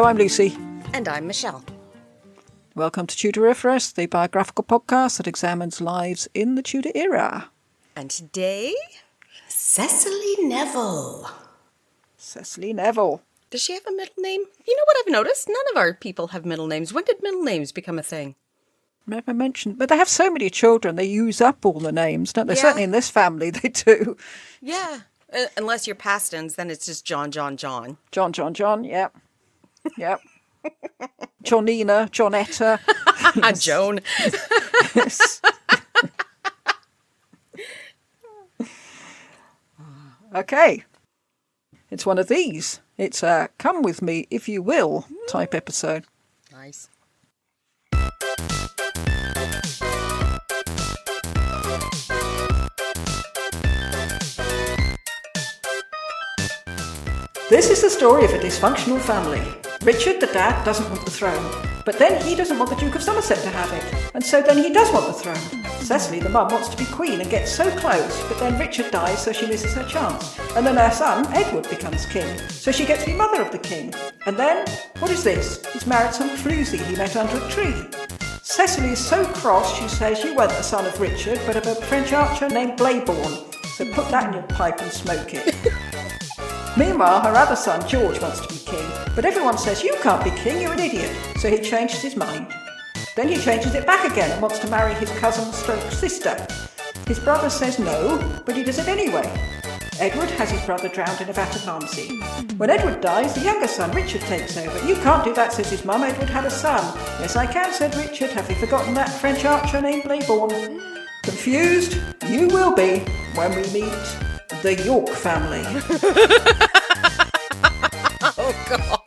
I'm Lucy. And I'm Michelle. Welcome to Tudoriferous, the biographical podcast that examines lives in the Tudor era. And today, Cecily Neville. Cecily Neville. Does she have a middle name? You know what I've noticed? None of our people have middle names. When did middle names become a thing? Never mentioned. But they have so many children, they use up all the names, don't they? Yeah. Certainly in this family, they do. Yeah. Unless you're Pastons, then it's just John. John, yep. Yep. Johnina, Johnetta. Joan. Yes. Okay. It's one of these. It's a come with me if you will type episode. Nice. This is the story of a dysfunctional family. Richard, the dad, doesn't want the throne, but then he doesn't want the Duke of Somerset to have it, and so then he does want the throne. Cecily, the mum, wants to be queen and gets so close, but then Richard dies, so she misses her chance. And then her son, Edward, becomes king, so she gets to be mother of the king. And then, what is this? He's married some floozy he met under a tree. Cecily is so cross, she says you weren't the son of Richard, but of a French archer named Blayborn, so put that in your pipe and smoke it. Meanwhile, her other son, George, wants to be king, but everyone says, you can't be king, you're an idiot, so he changes his mind. Then he changes it back again and wants to marry his cousin/sister. His brother says no, but he does it anyway. Edward has his brother drowned in a vat of Malmsey. When Edward dies, the younger son, Richard, takes over. You can't do that, says his mum. Edward had a son. Yes, I can, said Richard. Have you forgotten that French archer named Blayborn? Confused? You will be when we meet the York family. Oh, God.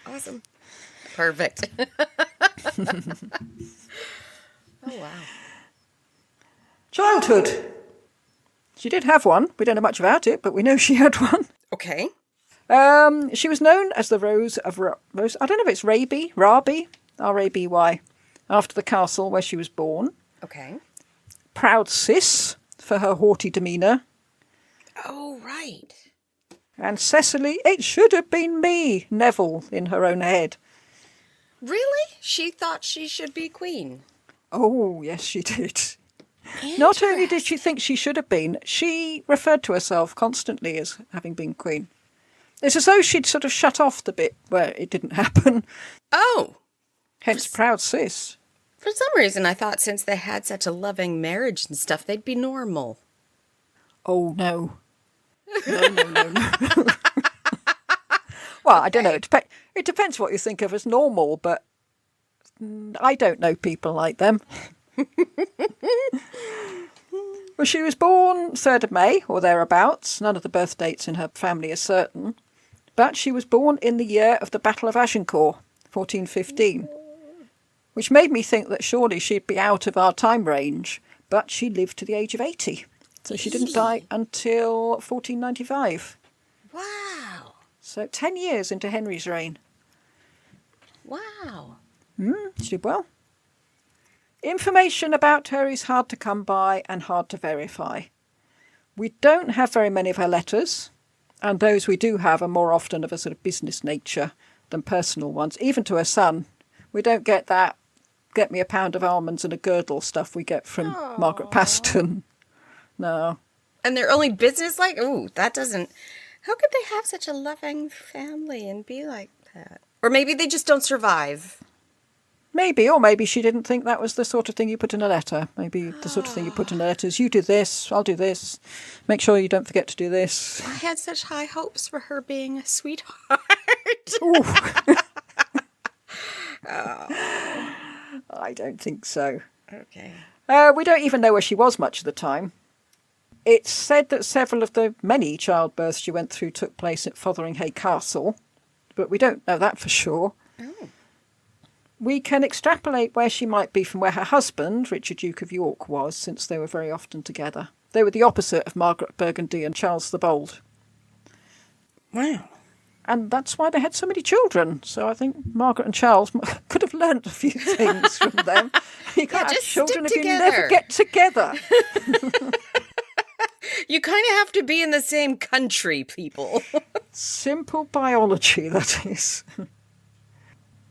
Awesome. Perfect. Oh, wow. Childhood. She did have one. We don't know much about it, but we know she had one. Okay. She was known as the Rose of Rose. I don't know if it's Raby, R-A-B-Y, after the castle where she was born. Okay. Proud Cis for her haughty demeanour. Oh, right. And Cecily, it should have been me, Neville, in her own head. Really? She thought she should be queen. Oh, yes, she did. Not only did she think she should have been, she referred to herself constantly as having been queen. It's as though she'd sort of shut off the bit where it didn't happen. Oh. Hence Proud Cis. For some reason, I thought since they had such a loving marriage and stuff, they'd be normal. Oh, no. No. Well, I don't know. It depends what you think of as normal, but I don't know people like them. Well, she was born 3rd of May, or thereabouts. None of the birth dates in her family are certain. But she was born in the year of the Battle of Agincourt, 1415, which made me think that surely she'd be out of our time range, but she lived to the age of 80. So she didn't die until 1495. Wow. So 10 years into Henry's reign. Wow. She did well. Information about her is hard to come by and hard to verify. We don't have very many of her letters, and those we do have are more often of a sort of business nature than personal ones. Even to her son, we don't get that get me a pound of almonds and a girdle stuff we get from Margaret Paston. No. And they're only business like? Ooh, that doesn't... How could they have such a loving family and be like that? Or maybe they just don't survive. Maybe, or maybe she didn't think that was the sort of thing you put in a letter. Maybe the sort of thing you put in a letter is, you do this, I'll do this. Make sure you don't forget to do this. I had such high hopes for her being a sweetheart. I don't think so. Okay. We don't even know where she was much of the time. It's said that several of the many childbirths she went through took place at Fotheringhay Castle, but we don't know that for sure. Oh. We can extrapolate where she might be from where her husband, Richard Duke of York, was, since they were very often together. They were the opposite of Margaret Burgundy and Charles the Bold. Wow. And that's why they had so many children. So I think Margaret and Charles could have learnt a few things from them. You can't have children if you never get together. You kind of have to be in the same country, people. Simple biology, that is.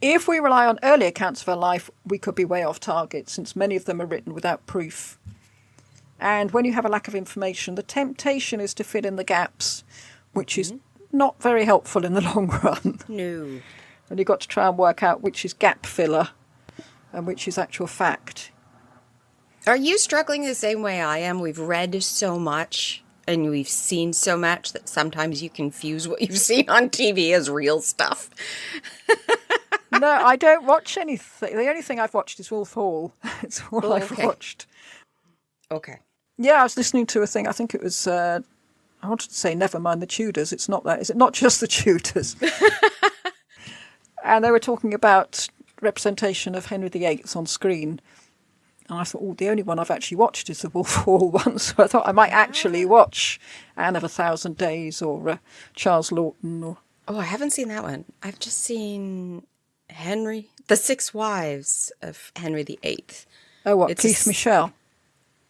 If we rely on early accounts of her life, we could be way off target, since many of them are written without proof. And when you have a lack of information, the temptation is to fill in the gaps, which is not very helpful in the long run. No. And you've got to try and work out which is gap filler and which is actual fact. Are you struggling the same way I am? We've read so much and we've seen so much that sometimes you confuse what you've seen on TV as real stuff. No, I don't watch anything. The only thing I've watched is Wolf Hall. It's all I've watched. Okay. Yeah, I was listening to a thing. I think it was, I wanted to say Never Mind the Tudors. It's not that. Is it not just the Tudors? And they were talking about representation of Henry VIII on screen. And I thought, oh, the only one I've actually watched is the Wolf Hall one. So I thought I might actually watch Anne of 1,000 Days or Charles Lawton. Or... Oh, I haven't seen that one. I've just seen The Six Wives of Henry VIII. Oh, what, Keith Michel?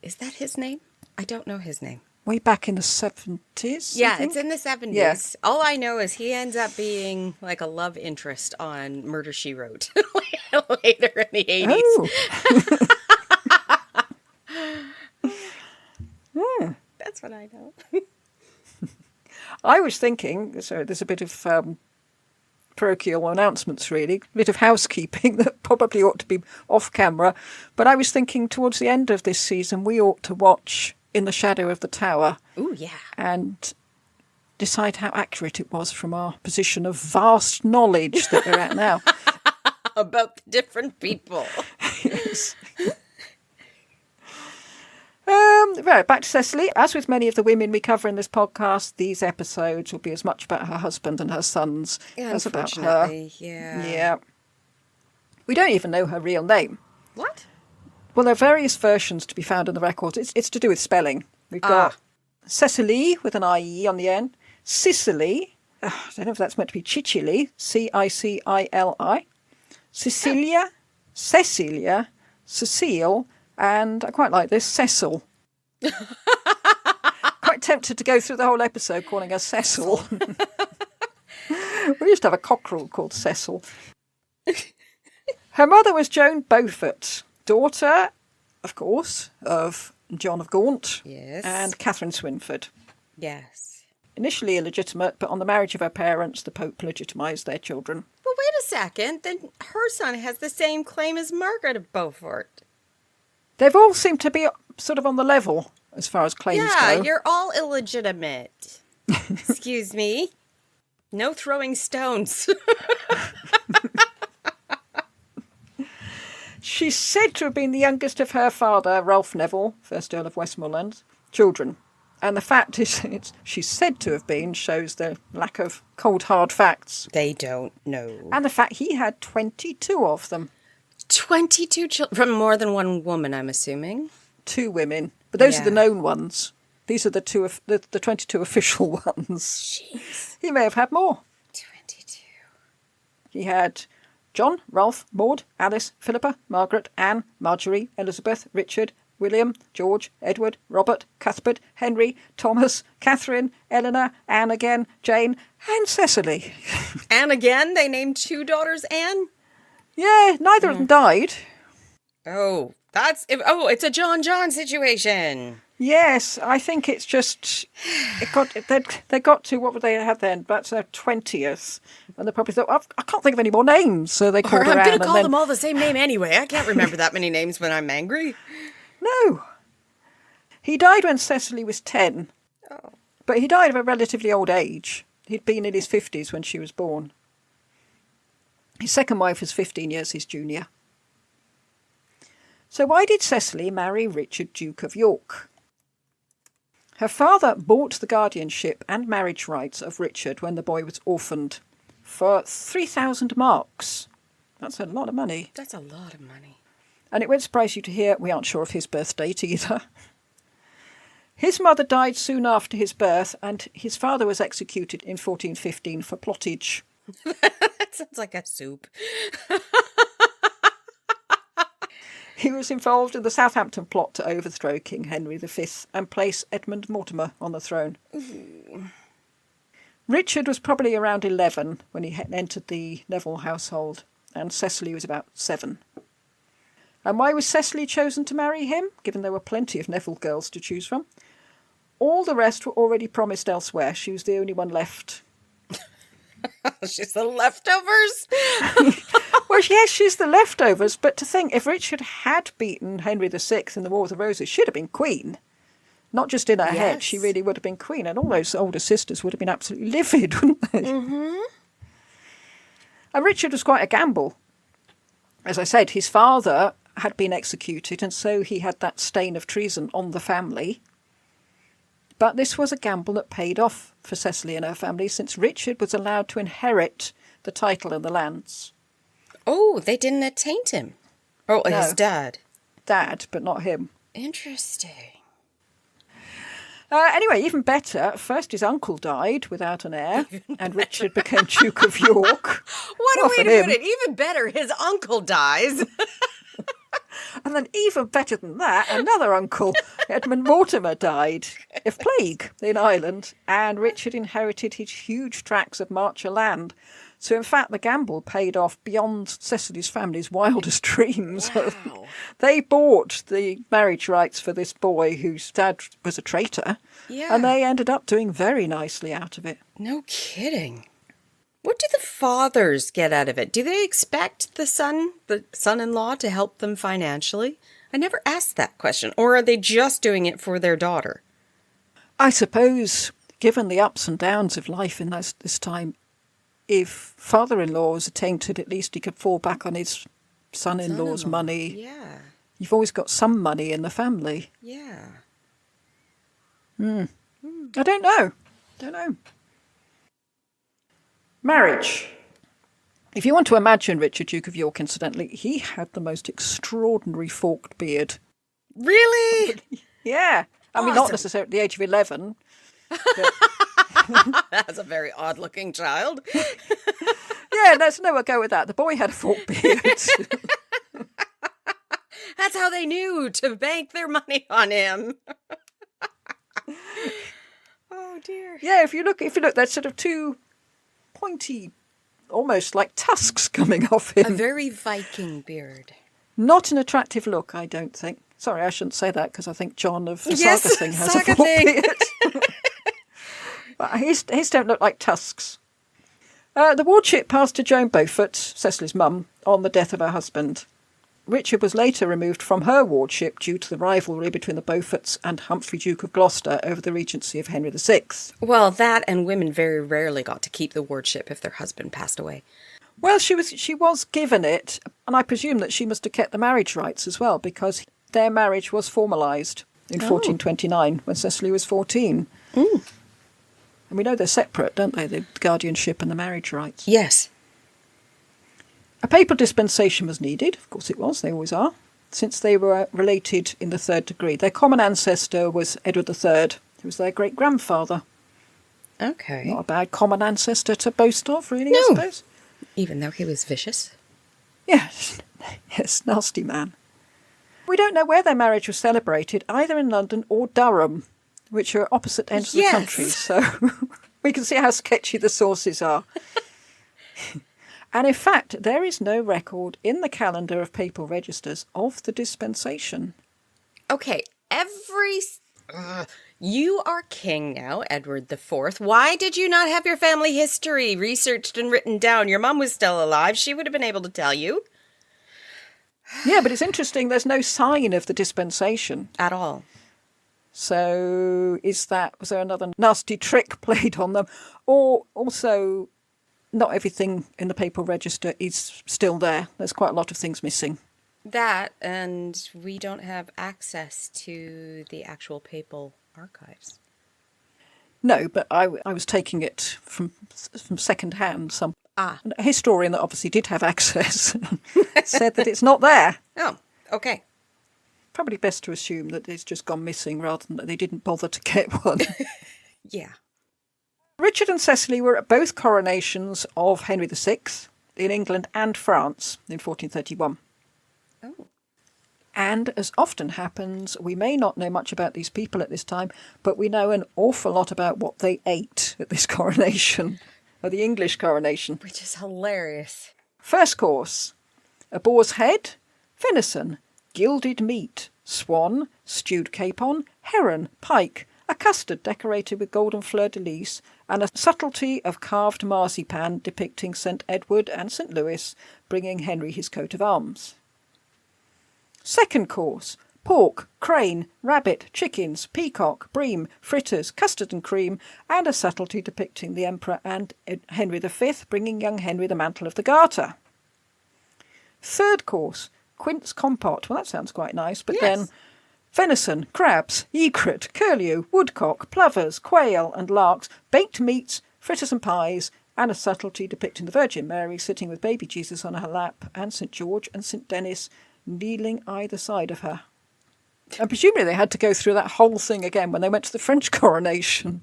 Is that his name? I don't know his name. Way back in the 70s? Yeah, it's in the 70s. Yeah. All I know is he ends up being like a love interest on Murder, She Wrote later in the 80s. Oh. That's what I know. I was thinking, so there's a bit of parochial announcements really, a bit of housekeeping that probably ought to be off camera, but I was thinking towards the end of this season we ought to watch In the Shadow of the Tower. Ooh, yeah. And decide how accurate it was from our position of vast knowledge that we're at now. About the different people. Yes. Right, back to Cecily. As with many of the women we cover in this podcast, these episodes will be as much about her husband and her sons as about her. Yeah. We don't even know her real name. What? Well, there are various versions to be found in the records. It's to do with spelling. We've got Cecily with an IE on the end. Cecily. I don't know if that's meant to be Cicili. Cicili. Cecilia. Cecilia. Cecile. And I quite like this, Cecil. Quite tempted to go through the whole episode calling her Cecil. We used to have a cockerel called Cecil. Her mother was Joan Beaufort, daughter, of course, of John of Gaunt and Catherine Swynford. Yes. Initially illegitimate, but on the marriage of her parents, the Pope legitimised their children. Well, wait a second. Then her son has the same claim as Margaret of Beaufort. They've all seemed to be sort of on the level as far as claims go. Yeah, you're all illegitimate. Excuse me. No throwing stones. She's said to have been the youngest of her father, Ralph Neville, 1st Earl of Westmoreland, children. And the fact is, she's said to have been, shows the lack of cold, hard facts. They don't know. And the fact he had 22 of them. 22 children from more than one woman, I'm assuming. 2 women. But those are the known ones. These are the 22 official ones. Jeez. He may have had more. 22. He had John, Ralph, Maud, Alice, Philippa, Margaret, Anne, Marjorie, Elizabeth, Richard, William, George, Edward, Robert, Cuthbert, Henry, Thomas, Catherine, Eleanor, Anne again, Jane, and Cecily. Anne again? They named 2 daughters Anne? Yeah, neither of them died. Oh, it's a John situation. Yes, I think it's just they got to what would they have then? That's their 20th, and they probably thought I can't think of any more names, so they called her Anne. I'm going to call them all the same name anyway. I can't remember that many names when I'm angry. No, he died when Cecily was 10, but he died of a relatively old age. He'd been in his 50s when she was born. His second wife was 15 years his junior. So why did Cecily marry Richard, Duke of York? Her father bought the guardianship and marriage rights of Richard when the boy was orphaned for 3,000 marks. That's a lot of money. That's a lot of money. And it won't surprise you to hear we aren't sure of his birth date either. His mother died soon after his birth, and his father was executed in 1415 for plottage. That sounds like a soup. He was involved in the Southampton plot to overthrow King Henry V and place Edmund Mortimer on the throne. Richard was probably around 11 when he entered the Neville household, and Cecily was about 7. And why was Cecily chosen to marry him, given there were plenty of Neville girls to choose from? All the rest were already promised elsewhere. She was the only one left. She's the leftovers? Well, yes, she's the leftovers, but to think if Richard had beaten Henry VI in the War of the Roses, she'd have been queen. Not just in her head, she really would have been queen, and all those older sisters would have been absolutely livid, wouldn't they? Mm-hmm. And Richard was quite a gamble. As I said, his father had been executed, and so he had that stain of treason on the family. But this was a gamble that paid off for Cecily and her family, since Richard was allowed to inherit the title and the lands. Oh, they didn't attaint him. Oh, no. His dad. Dad, but not him. Interesting. Anyway, even better, first his uncle died without an heir, and Richard became Duke of York. What a way to put it. Even better, his uncle dies. And then even better than that, another uncle, Edmund Mortimer, died of plague in Ireland, and Richard inherited his huge tracts of Marcher land. So in fact, the gamble paid off beyond Cecily's family's wildest dreams. Wow. They bought the marriage rights for this boy whose dad was a traitor, and they ended up doing very nicely out of it. No kidding. What do the fathers get out of it? Do they expect the son-in-law, to help them financially? I never asked that question. Or are they just doing it for their daughter? I suppose, given the ups and downs of life in this time, if father-in-law was attainted, at least he could fall back on his son-in-law's money. Yeah. You've always got some money in the family. Yeah. I don't know. Marriage. If you want to imagine Richard, Duke of York, incidentally, he had the most extraordinary forked beard. Really? Yeah. I mean, not necessarily at the age of 11. But... That's a very odd-looking child. Yeah, let's no go with that. The boy had a forked beard. That's how they knew to bank their money on him. Oh, dear. Yeah, if you look, there's sort of two pointy, almost like tusks coming off him. A very Viking beard. Not an attractive look, I don't think. Sorry, I shouldn't say that because I think John of the yes, Saga Thing has a forked beard. But his don't look like tusks. The wardship passed to Joan Beaufort, Cecily's mum, on the death of her husband. Richard was later removed from her wardship due to the rivalry between the Beauforts and Humphrey, Duke of Gloucester, over the regency of Henry VI. Well, that and women very rarely got to keep the wardship if their husband passed away. Well, she was given it, and I presume that she must have kept the marriage rights as well, because their marriage was formalised in 1429 when Cecily was 14. And we know they're separate, don't they, the guardianship and the marriage rights? Yes. A papal dispensation was needed, of course it was, they always are, since they were related in the third degree. Their common ancestor was Edward III, who was their great-grandfather. Okay. Not a bad common ancestor to boast of, really, no. I suppose. Even though he was vicious? Yes, nasty man. We don't know where their marriage was celebrated, either in London or Durham, which are opposite ends of the country, so we can see how sketchy the sources are. And in fact, there is no record in the calendar of papal registers of the dispensation. Okay, you are king now, Edward IV. Why did you not have your family history researched and written down? Your mum was still alive. She would have been able to tell you. Yeah, but it's interesting. There's no sign of the dispensation. At all. So was there another nasty trick played on them? Or also, not everything in the papal register is still there. There's quite a lot of things missing. That, and we don't have access to the actual papal archives. No, but I was taking it from second hand. A historian that obviously did have access said that it's not there. Oh, okay. Probably best to assume that it's just gone missing rather than that they didn't bother to get one. Yeah. Richard and Cecily were at both coronations of Henry VI in England and France in 1431. Oh. And as often happens, we may not know much about these people at this time, but we know an awful lot about what they ate at this coronation, or the English coronation. Which is hilarious. First course, a boar's head, venison, gilded meat, swan, stewed capon, heron, pike, a custard decorated with golden fleur-de-lis, and a subtlety of carved marzipan depicting St. Edward and St. Louis bringing Henry his coat of arms. Second course, pork, crane, rabbit, chickens, peacock, bream, fritters, custard and cream, and a subtlety depicting the Emperor and Henry V bringing young Henry the mantle of the Garter. Third course, quince compote. Well, that sounds quite nice, but then venison, crabs, egret, curlew, woodcock, plovers, quail and larks, baked meats, fritters and pies, and a subtlety depicting the Virgin Mary sitting with baby Jesus on her lap, and St. George and St. Denis kneeling either side of her. And presumably they had to go through that whole thing again when they went to the French coronation.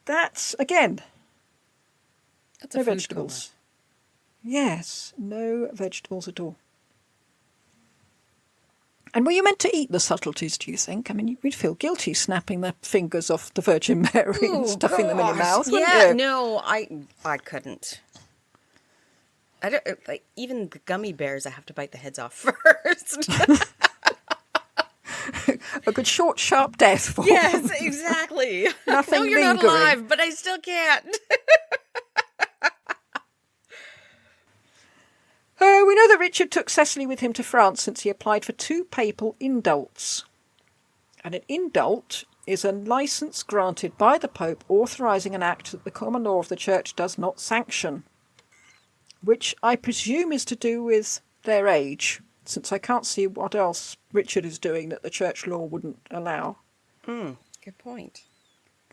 That's, again, no vegetables. Yes, no vegetables at all. And were you meant to eat the subtleties, do you think? I mean, you'd feel guilty snapping the fingers off the Virgin Mary and stuffing them in your mouth, wouldn't you? No, I couldn't. I don't, like, even the gummy bears, I have to bite the heads off first. A good short, sharp death for them. Yes, exactly. Nothing no, you're lingering. not alive, but I still can't. We know that Richard took Cecily with him to France since he applied for 2 papal indults. And an indult is a licence granted by the Pope authorising an act that the common law of the Church does not sanction, which I presume is to do with their age, since I can't see what else Richard is doing that the Church law wouldn't allow. Good point.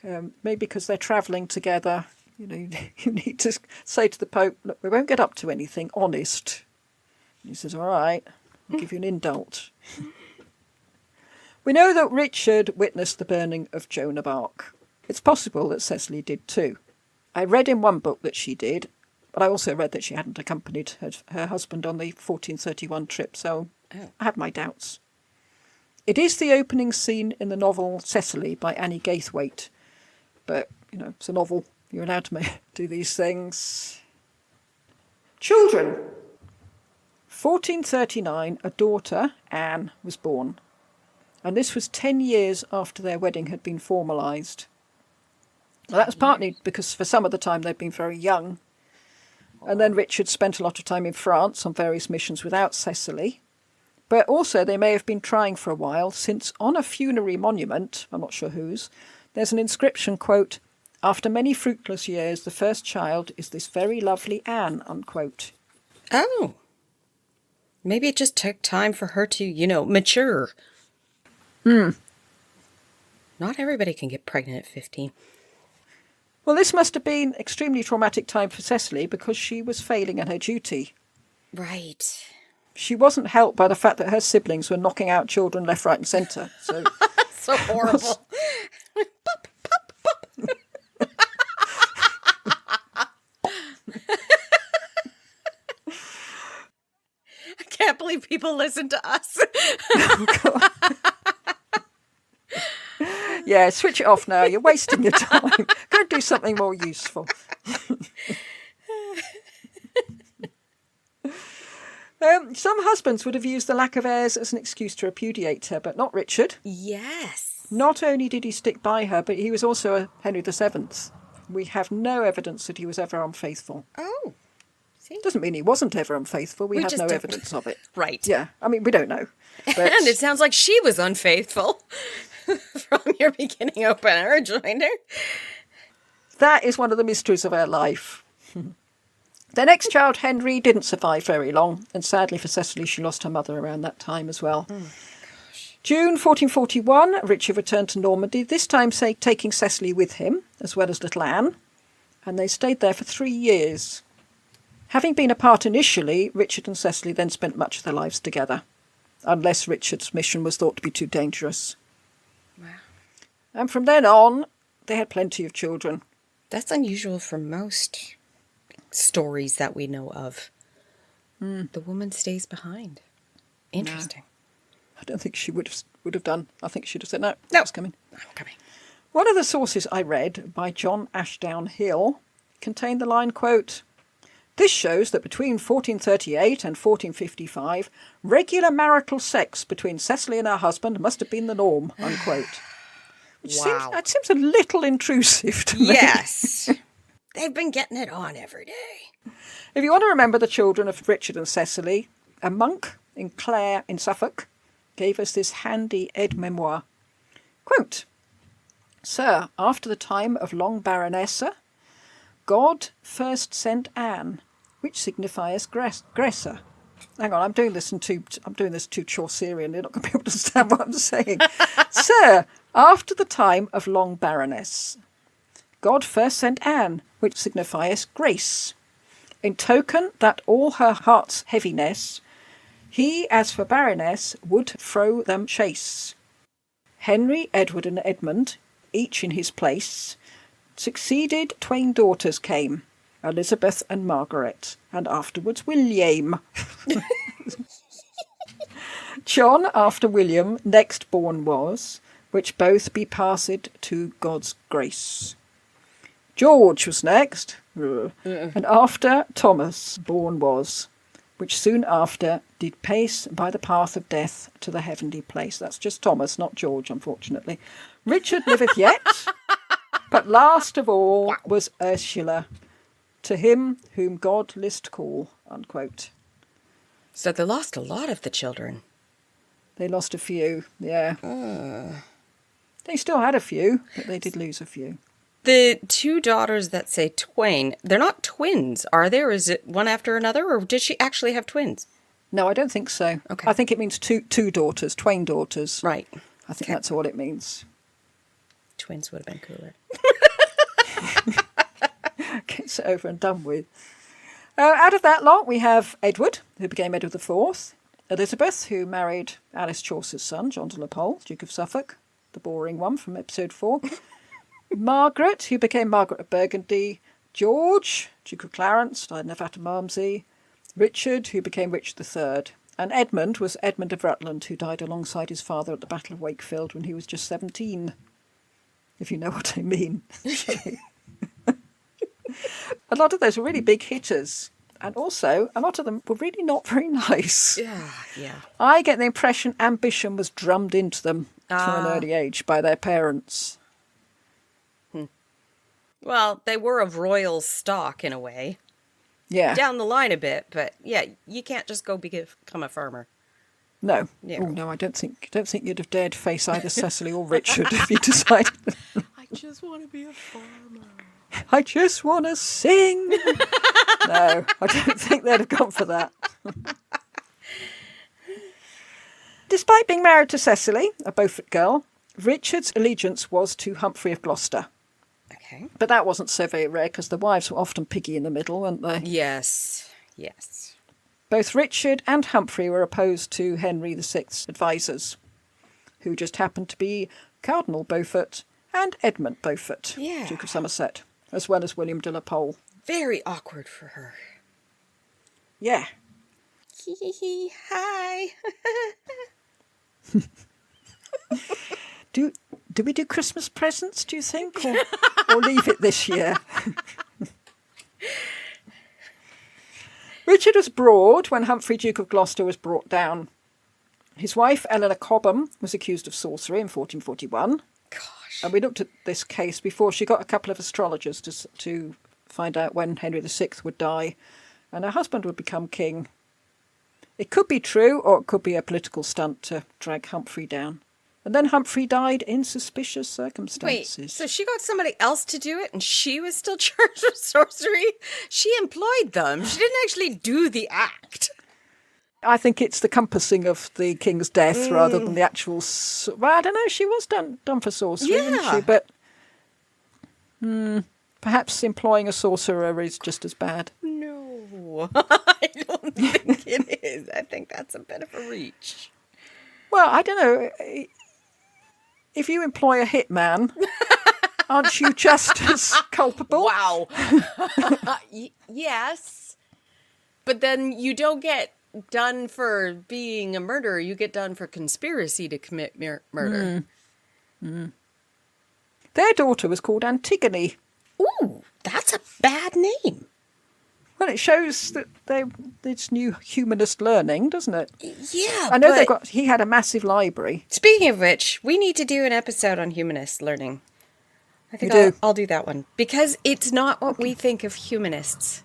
Maybe because they're travelling together. You know, you need to say to the Pope, look, we won't get up to anything, honest. And he says, all right, I'll give you an indult. We know that Richard witnessed the burning of Joan of Arc. It's possible that Cecily did too. I read in one book that she did, but I also read that she hadn't accompanied her husband on the 1431 trip, so I have my doubts. It is the opening scene in the novel Cecily by Annie Gaithwaite, but, you know, it's a novel. You're allowed to do these things. Children. 1439, a daughter, Anne, was born. And this was 10 years after their wedding had been formalised. Well, that was partly because for some of the time they'd been very young. And then Richard spent a lot of time in France on various missions without Cecily. But also they may have been trying for a while, since on a funerary monument, I'm not sure whose, there's an inscription, quote, "After many fruitless years, the first child is this very lovely Anne," unquote. Oh. Maybe it just took time for her to, mature. Not everybody can get pregnant at 15. Well, this must have been extremely traumatic time for Cecily because she was failing in her duty. Right. She wasn't helped by the fact that her siblings were knocking out children left, right and centre. So, so horrible. Pop, pop, pop. I can't believe people listen to us. Yeah, switch it off now. You're wasting your time. Go do something more useful. Some husbands would have used the lack of heirs as an excuse to repudiate her, but not Richard. Yes. Not only did he stick by her, but he was also a Henry VII. We have no evidence that he was ever unfaithful. Oh. See? Doesn't mean he wasn't ever unfaithful. We have just no don't. evidence of it. Right. Yeah, I mean, we don't know. But And it sounds like she was unfaithful from your beginning opener, joiner. that is one of the mysteries of our life. Their next child, Henry, didn't survive very long, and sadly for Cecily, she lost her mother around that time as well. June 1441, Richard returned to Normandy, this time taking Cecily with him, as well as little Anne, and they stayed there for 3 years. Having been apart initially, Richard and Cecily then spent much of their lives together, unless Richard's mission was thought to be too dangerous. Wow. And from then on, they had plenty of children. That's unusual for most stories that we know of. The woman stays behind. Interesting. I don't think she would have done. I think she'd have said, no, No. it's coming. I'm coming. One of the sources I read, by John Ashdown Hill, contained the line, quote, "This shows that between 1438 and 1455, regular marital sex between Cecily and her husband must have been the norm," unquote. Which Wow. seems a little intrusive to me. Yes. They've been getting it on every day. If you want to remember the children of Richard and Cecily, a monk in Clare in Suffolk gave us this handy aide-memoire. Quote, "Sir, after the time of long Baronessa, God first sent Anne, which signifies Gressa." Hang on, I'm doing this too Chaucerian. You're not going to be able to understand what I'm saying. "Sir, after the time of long Baroness, God first sent Anne, which signifies grace, in token that all her heart's heaviness, he, as for Baroness, would throw them chase. Henry, Edward, and Edmund, each in his place, succeeded twain daughters came, Elizabeth and Margaret, and afterwards William. John after William next born was, which both be passed to God's grace. George was next, and after Thomas born was, which soon after did pace by the path of death to the heavenly place." That's just Thomas, not George, unfortunately. "Richard liveth yet, but last of all was Ursula, to him whom God list call," unquote. So they lost a lot of the children. They lost a few, yeah. They still had a few, but they did lose a few. The two daughters that say twain, they're not twins, are they? Or is it one after another? Or did she actually have twins? No, I don't think so. Okay. I think it means two daughters, twain daughters. Right. I think that's all it means. Twins would have been cooler. Gets it over and done with. Out of that lot, we have Edward, who became Edward IV, Elizabeth, who married Alice Chaucer's son, John de la Pole, Duke of Suffolk, the boring one from episode 4, Margaret, who became Margaret of Burgundy, George, Duke of Clarence, died in Nevada Malmsey, Richard, who became Richard III, and Edmund was Edmund of Rutland, who died alongside his father at the Battle of Wakefield when he was just 17, if you know what I mean. A lot of those were really big hitters, and also a lot of them were really not very nice. Yeah. I get the impression ambition was drummed into them from an early age by their parents. Well, they were of royal stock in a way. Yeah. Down the line a bit, but yeah, you can't just go become a farmer. No. Yeah. Oh no, I don't think you'd have dared face either Cecily or Richard if you decided. I just want to be a farmer. I just want to sing. No, I don't think they'd have gone for that. Despite being married to Cecily, a Beaufort girl, Richard's allegiance was to Humphrey of Gloucester. Okay. But that wasn't so very rare because the wives were often piggy in the middle, weren't they? Yes. Both Richard and Humphrey were opposed to Henry VI's advisors, who just happened to be Cardinal Beaufort and Edmund Beaufort, Yeah. Duke of Somerset, as well as William de la Pole. Very awkward for her. Yeah. Hi. Do we do Christmas presents, do you think? Or leave it this year? Richard was broad when Humphrey, Duke of Gloucester, was brought down. His wife, Eleanor Cobham, was accused of sorcery in 1441. Gosh. And we looked at this case before. She got a couple of astrologers to find out when Henry VI would die and her husband would become king. It could be true, or it could be a political stunt to drag Humphrey down. And then Humphrey died in suspicious circumstances. Wait, so she got somebody else to do it and she was still charged with sorcery? She employed them. She didn't actually do the act. I think it's the compassing of the king's death rather than the actual... Well, I don't know, she was done for sorcery, wasn't she? But perhaps employing a sorcerer is just as bad. No, I don't think it is. I think that's a bit of a reach. Well, I don't know. If you employ a hitman, aren't you just as culpable? Wow. Yes. But then you don't get done for being a murderer. You get done for conspiracy to commit murder. Their daughter was called Antigone. Ooh, that's a bad name. Well, it shows that it's new humanist learning, doesn't it? Yeah, I know he had a massive library. Speaking of which, we need to do an episode on humanist learning. I think I'll do that one. Because it's not what we think of humanists.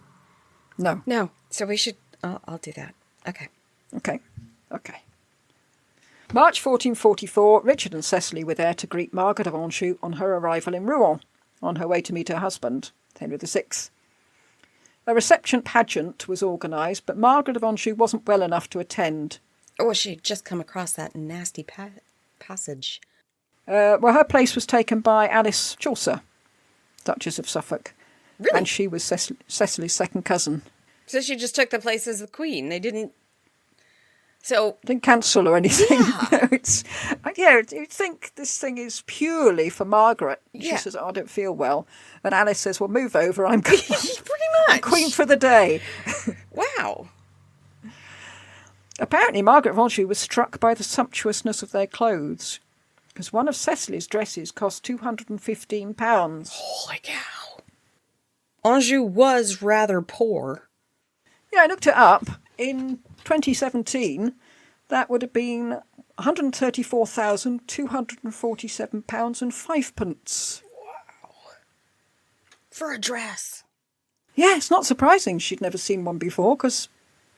No. No. So we should... I'll do that. Okay. March 1444, Richard and Cecily were there to greet Margaret of Anjou on her arrival in Rouen, on her way to meet her husband, Henry VI. A reception pageant was organised, but Margaret of Anjou wasn't well enough to attend. Oh, she'd just come across that nasty passage. Well, her place was taken by Alice Chaucer, Duchess of Suffolk. Really? And she was Cecily's second cousin. So she just took the place as the queen. They didn't... Didn't cancel or anything. Yeah. You'd think this thing is purely for Margaret. She says, I don't feel well. And Alice says, well, move over. I'm Pretty much. queen for the day. Wow. Apparently, Margaret of Anjou was struck by the sumptuousness of their clothes, because one of Cecily's dresses cost £215. Holy cow. Anjou was rather poor. Yeah, I looked it up. In 2017, that would have been £134,247 and 5p. Wow. For a dress. Yeah, it's not surprising she'd never seen one before, because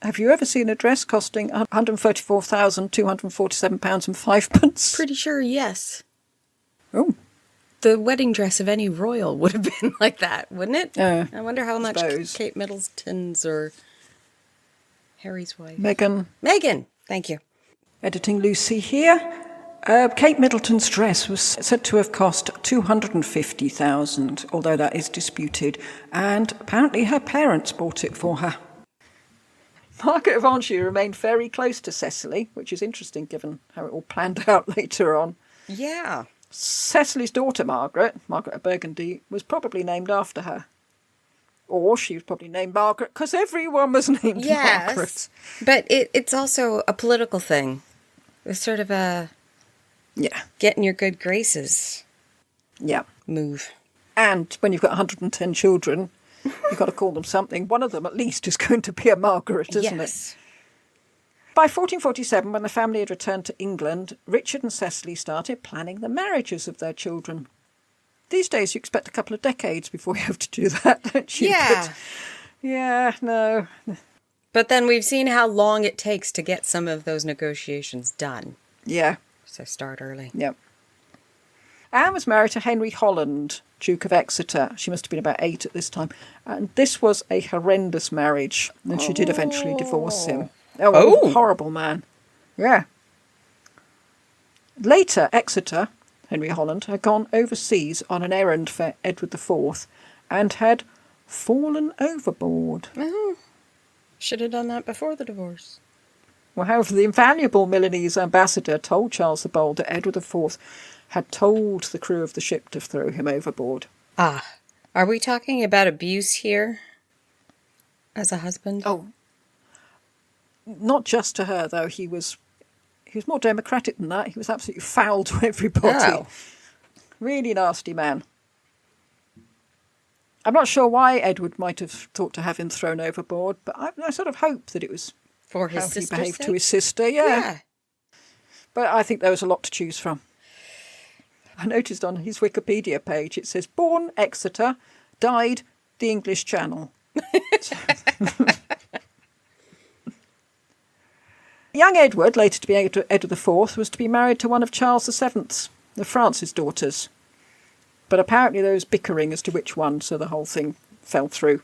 have you ever seen a dress costing £134,247 and 5p? Pretty sure, yes. Oh. The wedding dress of any royal would have been like that, wouldn't it? I wonder how much suppose. Kate Middleton's or Harry's wife. Meghan, thank you. editing Lucy here. Kate Middleton's dress was said to have cost £250,000, although that is disputed, and apparently her parents bought it for her. Margaret of Anjou remained very close to Cecily, which is interesting given how it all planned out later on. Yeah. Cecily's daughter Margaret of Burgundy, was probably named after her. Or she was probably named Margaret because everyone was named Margaret. But it's also a political thing. It's sort of a get in your good graces move. And when you've got 110 children, you've got to call them something. One of them at least is going to be a Margaret, isn't it? By 1447, when the family had returned to England, Richard and Cecily started planning the marriages of their children. These days you expect a couple of decades before you have to do that, don't you? Yeah. No. But then we've seen how long it takes to get some of those negotiations done. Yeah. So start early. Yep. Anne was married to Henry Holland, Duke of Exeter. She must have been about 8 at this time. And this was a horrendous marriage. And she did eventually divorce him. Horrible man. Yeah. Later, Exeter, Henry Holland, had gone overseas on an errand for Edward IV and had fallen overboard. Oh. Should have done that before the divorce. Well, however, the invaluable Milanese ambassador told Charles the Bold that Edward IV had told the crew of the ship to throw him overboard. Ah. Are we talking about abuse here? As a husband? Oh. Not just to her, though. He was more democratic than that. He was absolutely foul to everybody. Oh. Really nasty man. I'm not sure why Edward might have thought to have him thrown overboard, but I sort of hope that it was for his how he sister's behaved sake? to his sister. Yeah. But I think there was a lot to choose from. I noticed on his Wikipedia page it says, born Exeter, died the English Channel. Young Edward, later to be Edward IV, was to be married to one of Charles VII's, of France's daughters. But apparently there was bickering as to which one, so the whole thing fell through.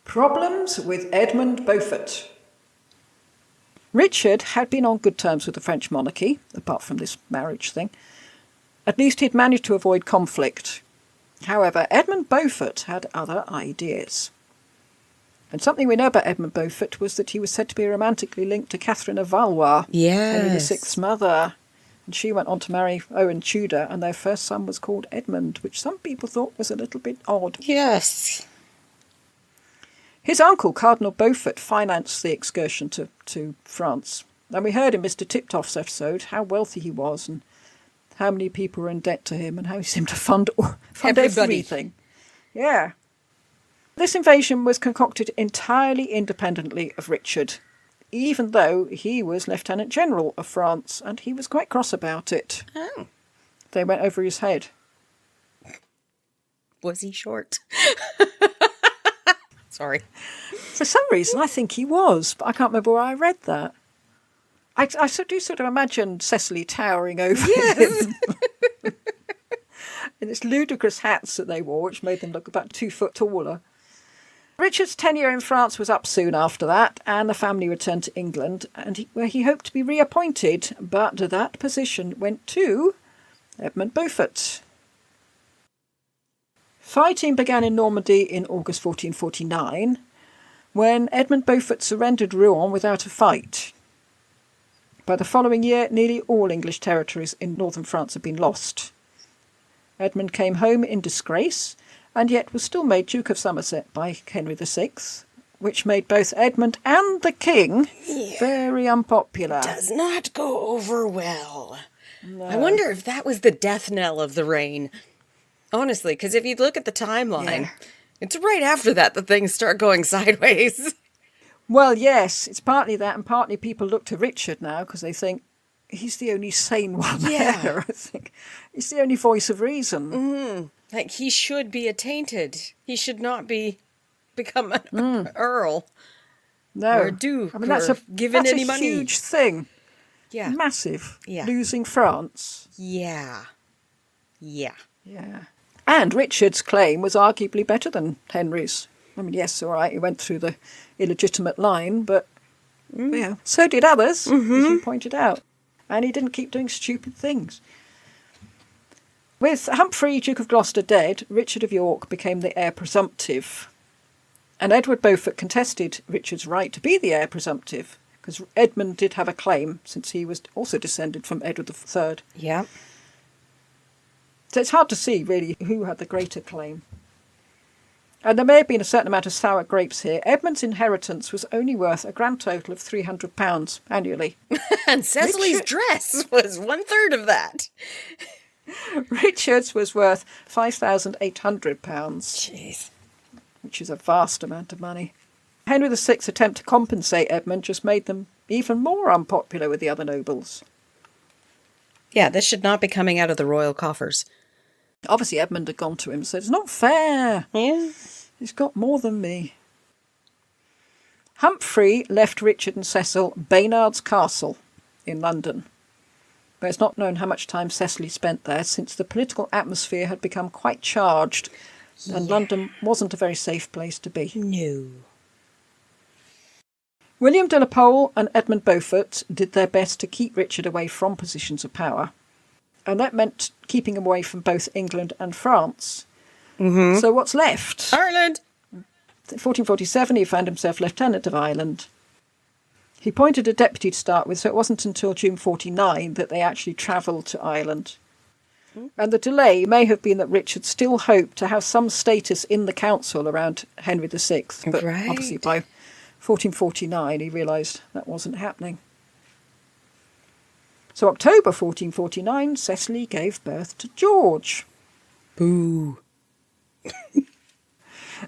Problems with Edmund Beaufort. Richard had been on good terms with the French monarchy, apart from this marriage thing. At least he'd managed to avoid conflict. However, Edmund Beaufort had other ideas. And something we know about Edmund Beaufort was that he was said to be romantically linked to Catherine of Valois, Henry VI's mother. And she went on to marry Owen Tudor, and their first son was called Edmund, which some people thought was a little bit odd. Yes. His uncle, Cardinal Beaufort, financed the excursion to France. And we heard in Mr. Tiptoft's episode how wealthy he was and how many people were in debt to him and how he seemed to fund everything. Yeah. This invasion was concocted entirely independently of Richard, even though he was Lieutenant General of France, and he was quite cross about it. Oh. They went over his head. Was he short? Sorry. For some reason, I think he was, but I can't remember where I read that. I do sort of imagine Cecily towering over him. In its ludicrous hats that they wore, which made them look about 2 foot taller. Richard's tenure in France was up soon after that, and the family returned to England, where he hoped to be reappointed, but that position went to Edmund Beaufort. Fighting began in Normandy in August 1449, when Edmund Beaufort surrendered Rouen without a fight. By the following year, nearly all English territories in northern France had been lost. Edmund came home in disgrace, and yet was still made Duke of Somerset by Henry VI, which made both Edmund and the King very unpopular. Does not go over well. No. I wonder if that was the death knell of the reign. Honestly, because if you look at the timeline, it's right after that things start going sideways. Well, yes, it's partly that, and partly people look to Richard now because they think he's the only sane one there. I think he's the only voice of reason. Mm-hmm. Like, he should be attainted. He should not become an earl. No. Or a duke. I mean, that's given any money. That's a huge thing. Yeah. Massive. Yeah. Losing France. Yeah. Yeah. Yeah. And Richard's claim was arguably better than Henry's. I mean, yes, all right, he went through the illegitimate line, but yeah, so did others, as you pointed out. And he didn't keep doing stupid things. With Humphrey, Duke of Gloucester, dead, Richard of York became the heir presumptive. And Edward Beaufort contested Richard's right to be the heir presumptive, because Edmund did have a claim, since he was also descended from Edward III. Yeah. So it's hard to see, really, who had the greater claim. And there may have been a certain amount of sour grapes here. Edmund's inheritance was only worth a grand total of £300 annually. And Cecily's dress was 1/3 of that. Richard's was worth £5,800. Jeez. Which is a vast amount of money. Henry VI's attempt to compensate Edmund just made them even more unpopular with the other nobles. Yeah, this should not be coming out of the royal coffers. Obviously Edmund had gone to him, so it's not fair. Yeah. He's got more than me. Humphrey left Richard and Cecil Baynard's Castle in London. But it's not known how much time Cecily spent there, since the political atmosphere had become quite charged, and London wasn't a very safe place to be. No. William de la Pole and Edmund Beaufort did their best to keep Richard away from positions of power, and that meant keeping him away from both England and France. Mm-hmm. So what's left? Ireland! In 1447 he found himself Lieutenant of Ireland. He appointed a deputy to start with, so it wasn't until June 49 that they actually travelled to Ireland. And the delay may have been that Richard still hoped to have some status in the council around Henry VI, but obviously by 1449 he realised that wasn't happening. So October 1449, Cecily gave birth to George. Boo.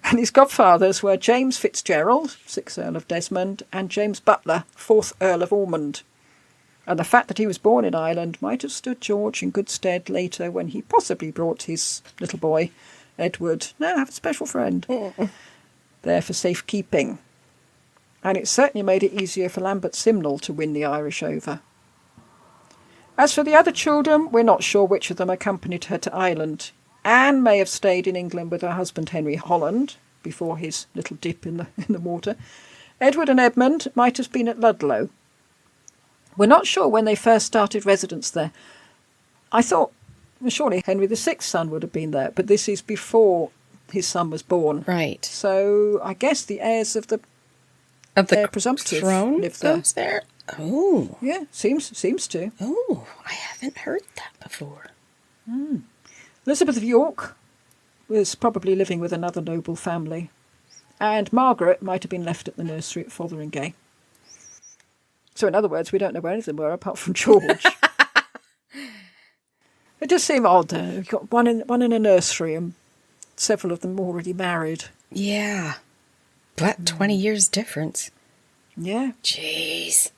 And his godfathers were James Fitzgerald, 6th Earl of Desmond, and James Butler, 4th Earl of Ormond. And the fact that he was born in Ireland might have stood George in good stead later when he possibly brought his little boy, Edward, now have a special friend, there for safekeeping. And it certainly made it easier for Lambert Simnel to win the Irish over. As for the other children, we're not sure which of them accompanied her to Ireland. Anne may have stayed in England with her husband Henry Holland, before his little dip in the water. Edward and Edmund might have been at Ludlow. We're not sure when they first started residence there. I thought, well, surely Henry VI's son would have been there, but this is before his son was born. Right. So I guess the heirs of the heir presumptive throne live there. goes there? Oh. Yeah, seems to. Oh, I haven't heard that before. Elizabeth of York was probably living with another noble family. and Margaret might have been left at the nursery at Fotheringay. So in other words, we don't know where any of them were apart from George. It does seem odd, though. You've got one in a nursery and several of them already married. Yeah. But 20 years difference. Yeah. Jeez.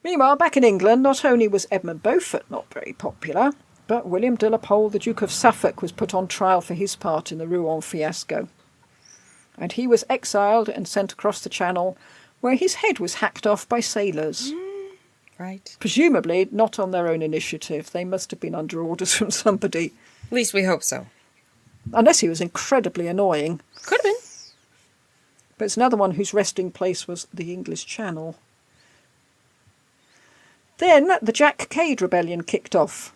Meanwhile, back in England, not only was Edmund Beaufort not very popular, but William de la Pole, the Duke of Suffolk, was put on trial for his part in the Rouen fiasco. And he was exiled and sent across the Channel, where his head was hacked off by sailors. Right. Presumably not on their own initiative. They must have been under orders from somebody. At least we hope so. Unless he was incredibly annoying. Could have been. But it's another one whose resting place was the English Channel. Then the Jack Cade rebellion kicked off.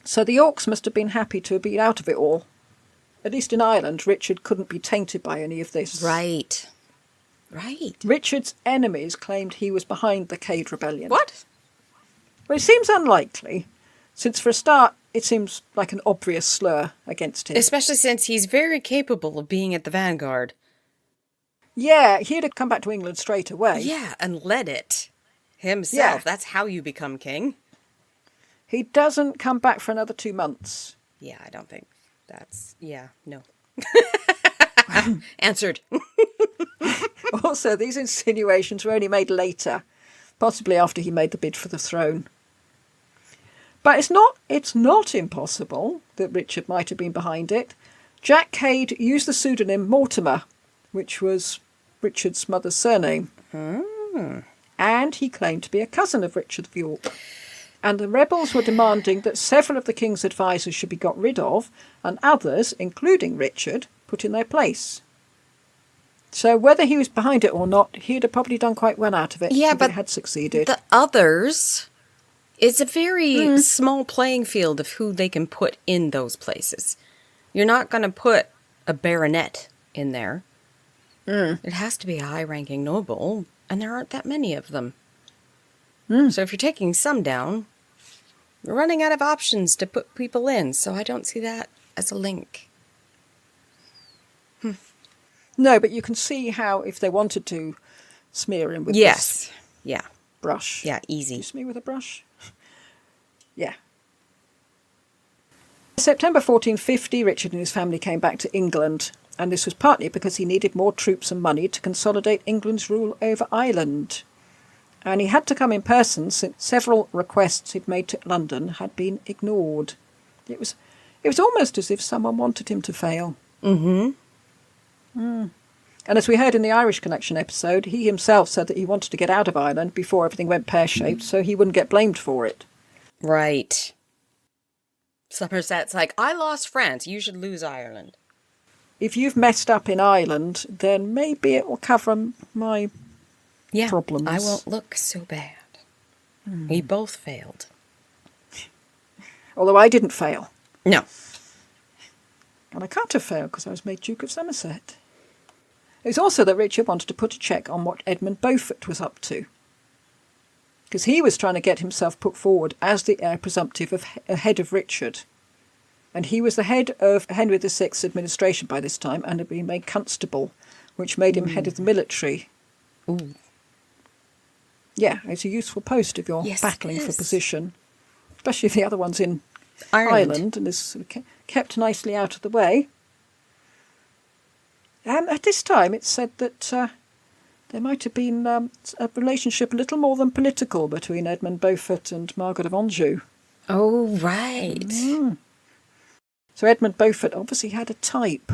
So the Yorks must have been happy to have been out of it all. At least in Ireland, Richard couldn't be tainted by any of this. Right. Right. Richard's enemies claimed he was behind the Cade rebellion. What? Well, it seems unlikely, since for a start, it seems like an obvious slur against him. Especially since he's very capable of being at the vanguard. Yeah, he'd have come back to England straight away. Yeah, and led it himself. Yeah. That's how you become king. He doesn't come back for another 2 months. Yeah, I don't think that's... Yeah, no. Answered. Also, these insinuations were only made later, possibly after he made the bid for the throne. But it's not impossible that Richard might have been behind it. Jack Cade used the pseudonym Mortimer, which was Richard's mother's surname. And he claimed to be a cousin of Richard of York. And the rebels were demanding that several of the king's advisers should be got rid of, and others, including Richard, put in their place. So whether he was behind it or not, he'd have probably done quite well out of it. Yeah, if but it had succeeded. The others, it's a very small playing field of who they can put in those places. You're not going to put a baronet in there. It has to be a high-ranking noble, and there aren't that many of them. So if you're taking some down, you're running out of options to put people in, so I don't see that as a link. No, but you can see how, if they wanted to, smear him with this Yeah. brush. Yeah, easy. You smear with a brush? Yeah. September 1450, Richard and his family came back to England, and this was partly because he needed more troops and money to consolidate England's rule over Ireland. And he had to come in person since several requests he'd made to London had been ignored. It was almost as if someone wanted him to fail. And as we heard in the Irish Connection episode, he himself said that he wanted to get out of Ireland before everything went pear-shaped so he wouldn't get blamed for it. Right. Somerset's like, I lost France, you should lose Ireland. If you've messed up in Ireland, then maybe it will cover my problems. I won't look so bad. We both failed. Although I didn't fail. No. And I can't have failed because I was made Duke of Somerset. It was also that Richard wanted to put a check on what Edmund Beaufort was up to. Because he was trying to get himself put forward as the heir presumptive ahead of Richard. And he was the head of Henry VI's administration by this time and had been made constable, which made him head of the military. Ooh. Yeah, it's a useful post if you're battling for position. Especially if the other one's in Ireland and is sort of kept nicely out of the way. At this time, it's said that there might have been a relationship a little more than political between Edmund Beaufort and Margaret of Anjou. Oh, right. So Edmund Beaufort obviously had a type.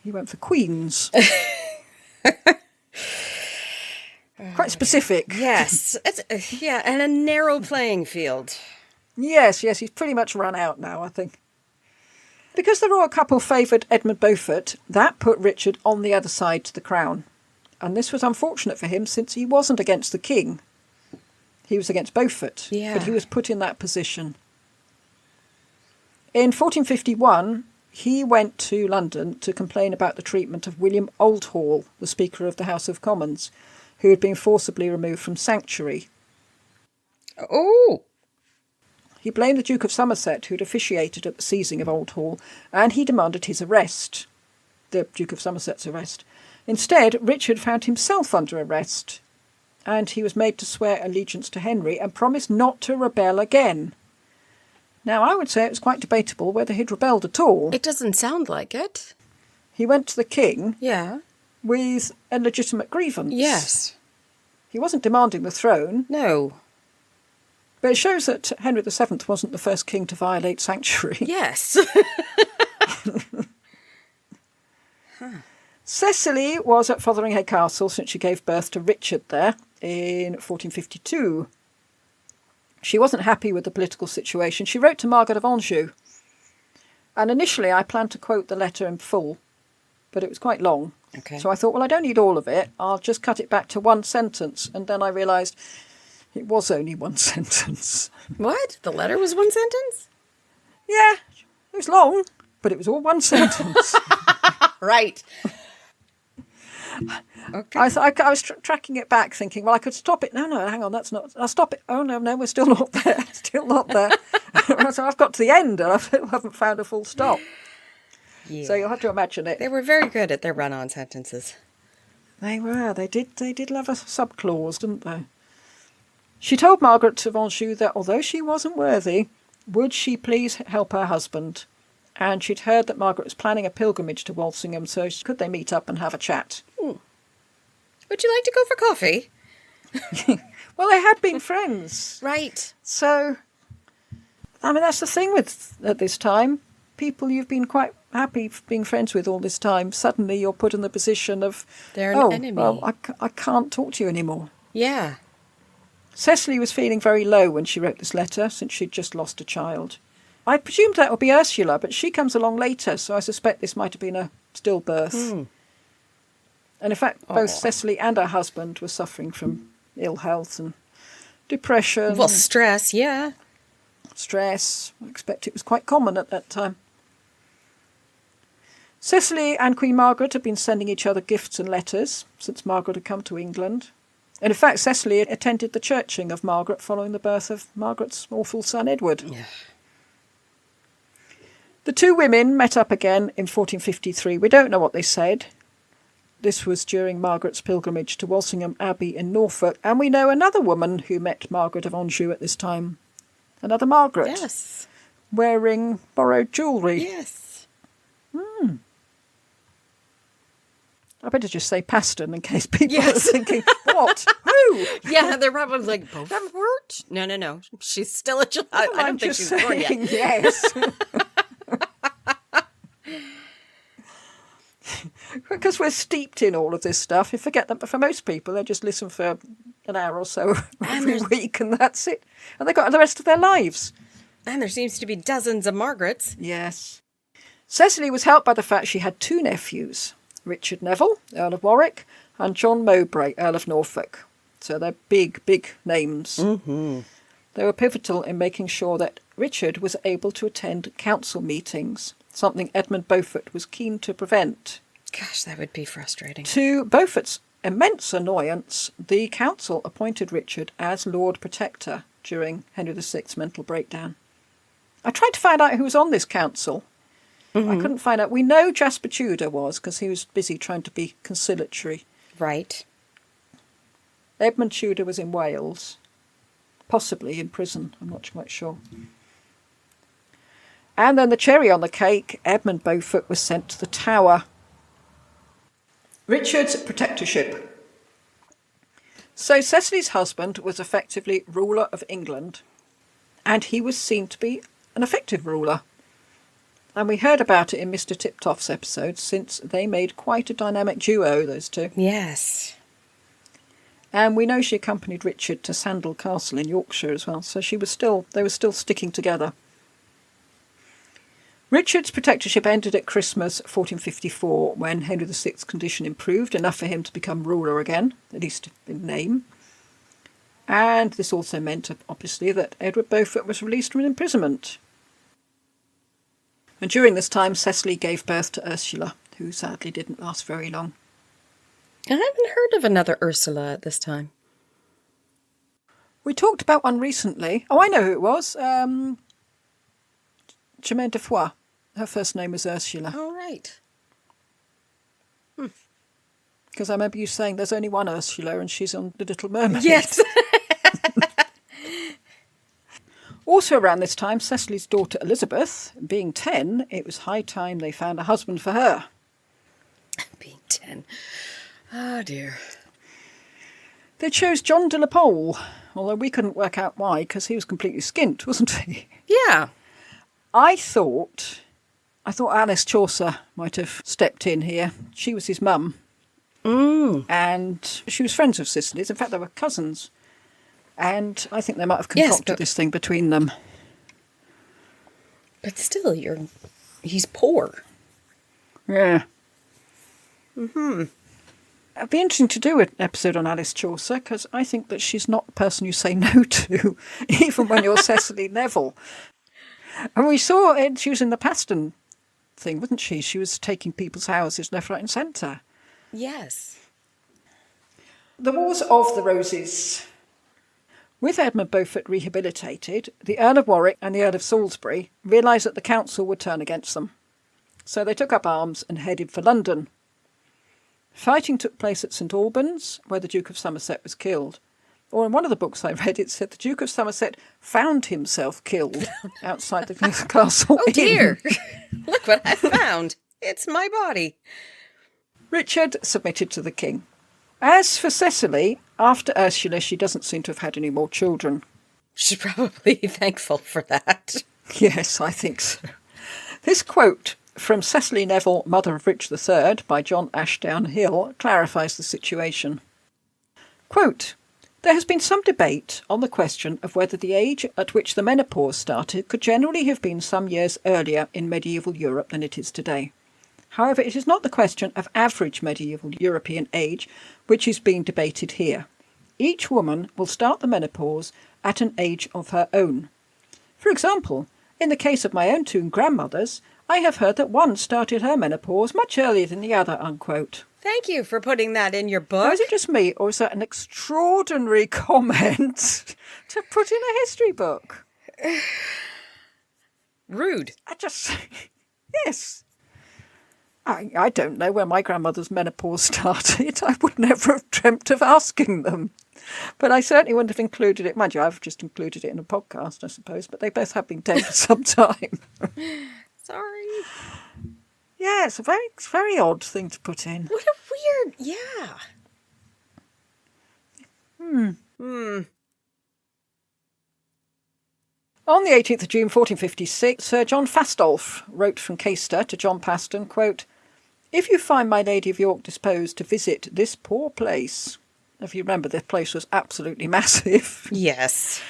He went for queens. Quite specific. Yes. It's, and a narrow playing field. Yes, he's pretty much run out now, I think. Because the royal couple favoured Edmund Beaufort, that put Richard on the other side to the crown. And this was unfortunate for him since he wasn't against the king. He was against Beaufort, but he was put in that position. In 1451, he went to London to complain about the treatment of William Oldhall, the Speaker of the House of Commons, who had been forcibly removed from sanctuary. Oh! He blamed the Duke of Somerset, who'd officiated at the seizing of Oldhall, and he demanded his arrest. the Duke of Somerset's arrest. Instead, Richard found himself under arrest, and he was made to swear allegiance to Henry and promised not to rebel again. Now, I would say it was quite debatable whether he'd rebelled at all. It doesn't sound like it. He went to the king Yeah. with a legitimate grievance. Yes. He wasn't demanding the throne, No. but it shows that Henry VII wasn't the first king to violate sanctuary. Yes. Cecily was at Fotheringhay Castle since she gave birth to Richard there in 1452. She wasn't happy with the political situation. She wrote to Margaret of Anjou. And initially I planned to quote the letter in full, but it was quite long. Okay. So I thought, well, I don't need all of it. I'll just cut it back to one sentence. And then I realised it was only one sentence. What? The letter was one sentence? Yeah, it was long, but it was all one sentence. Right. Okay. I was tracking it back, thinking, well, I could stop it. No, hang on, that's not. I'll stop it. Oh, no, we're still not there. Still not there. So I've got to the end and I haven't found a full stop. Yeah. So you'll have to imagine it. They were very good at their run-on sentences. They were. They did love a subclause, didn't they? She told Margaret of Anjou that although she wasn't worthy, would she please help her husband? And she'd heard that Margaret was planning a pilgrimage to Walsingham, so could they meet up and have a chat? Would you like to go for coffee? Well, they had been friends. Right. So, I mean, that's the thing with at this time. People you've been quite happy being friends with all this time, suddenly you're put in the position of, They're an enemy. well, I can't talk to you anymore. Yeah. Cecily was feeling very low when she wrote this letter, since she'd just lost a child. I presumed that would be Ursula, but she comes along later, so I suspect this might have been a stillbirth. And in fact, both Cecily and her husband were suffering from ill health and depression. Well, stress, yeah. Stress. I expect it was quite common at that time. Cecily and Queen Margaret had been sending each other gifts and letters since Margaret had come to England. And in fact, Cecily attended the churching of Margaret following the birth of Margaret's awful son Edward. Yeah. The two women met up again in 1453. We don't know what they said. This was during Margaret's pilgrimage to Walsingham Abbey in Norfolk, and we know another woman who met Margaret of Anjou at this time. Another Margaret. Yes. Wearing borrowed jewellery. Yes. I better just say Paston in case people are thinking, what? Who? Yeah, they're probably like, Beaufort? No. She's still a child. I don't think she's born yet. Yes. Because we're steeped in all of this stuff, you forget that for most people they just listen for an hour or so every week and that's it. And they've got the rest of their lives. And there seems to be dozens of Margarets. Yes. Cecily was helped by the fact she had two nephews, Richard Neville, Earl of Warwick, and John Mowbray, Earl of Norfolk. So they're big names. Mm-hmm. They were pivotal in making sure that Richard was able to attend council meetings, something Edmund Beaufort was keen to prevent. Gosh, that would be frustrating. To Beaufort's immense annoyance, the council appointed Richard as Lord Protector during Henry VI's mental breakdown. I tried to find out who was on this council. I couldn't find out. We know Jasper Tudor was, because he was busy trying to be conciliatory. Right. Edmund Tudor was in Wales, possibly in prison, I'm not quite sure. And then the cherry on the cake, Edmund Beaufort was sent to the Tower. Richard's protectorship. So Cecily's husband was effectively ruler of England, and he was seen to be an effective ruler. And we heard about it in Mr. Tiptoff's episode, since they made quite a dynamic duo, those two. Yes. And we know she accompanied Richard to Sandal Castle in Yorkshire as well, so they were still sticking together. Richard's protectorship ended at Christmas 1454, when Henry VI's condition improved enough for him to become ruler again, at least in name. And this also meant, obviously, that Edward Beaufort was released from imprisonment. And during this time, Cecily gave birth to Ursula, who sadly didn't last very long. I haven't heard of another Ursula at this time. We talked about one recently. Oh, I know who it was. Germaine de Foix. Her first name was Ursula. Oh, right. Because I remember you saying there's only one Ursula and she's on The Little Mermaid. Yes. Also around this time, Cecily's daughter Elizabeth, being 10, it was high time they found a husband for her. Being 10. Oh, dear. They chose John de la Pole, although we couldn't work out why, because he was completely skint, wasn't he? Yeah. I thought Alice Chaucer might have stepped in here. She was his mum. And she was friends with Cecily's. In fact, they were cousins. And I think they might have concocted this thing between them. But still, he's poor. Yeah. It'd be interesting to do an episode on Alice Chaucer, because I think that she's not the person you say no to, even when you're Cecily Neville. And we saw it, she was in the Paston thing, wasn't she? She was taking people's houses left, right and centre. Yes. The Wars of the Roses. With Edmund Beaufort rehabilitated, the Earl of Warwick and the Earl of Salisbury realised that the council would turn against them. So they took up arms and headed for London. Fighting took place at St Albans, where the Duke of Somerset was killed. Or in one of the books I read, it said the Duke of Somerset found himself killed outside the castle. Oh dear! Look what I found. It's my body. Richard submitted to the king. As for Cecily, after Ursula, she doesn't seem to have had any more children. She's probably thankful for that. Yes, I think so. This quote from Cecily Neville, mother of Richard III, by John Ashdown Hill, clarifies the situation. Quote, there has been some debate on the question of whether the age at which the menopause started could generally have been some years earlier in medieval Europe than it is today. However, it is not the question of average medieval European age which is being debated here. Each woman will start the menopause at an age of her own. For example, in the case of my own two grandmothers, I have heard that one started her menopause much earlier than the other, unquote. Thank you for putting that in your book. Now, is it just me, or is that an extraordinary comment to put in a history book? Rude. Yes. I don't know when my grandmother's menopause started. I would never have dreamt of asking them. But I certainly wouldn't have included it. Mind you, I've just included it in a podcast, I suppose. But they both have been dead for some time. Sorry. Yeah, it's a very odd thing to put in. What a weird... Yeah. On the 18th of June 1456, Sir John Fastolf wrote from Caister to John Paston, quote, if you find my Lady of York disposed to visit this poor place, if you remember, this place was absolutely massive. Yes.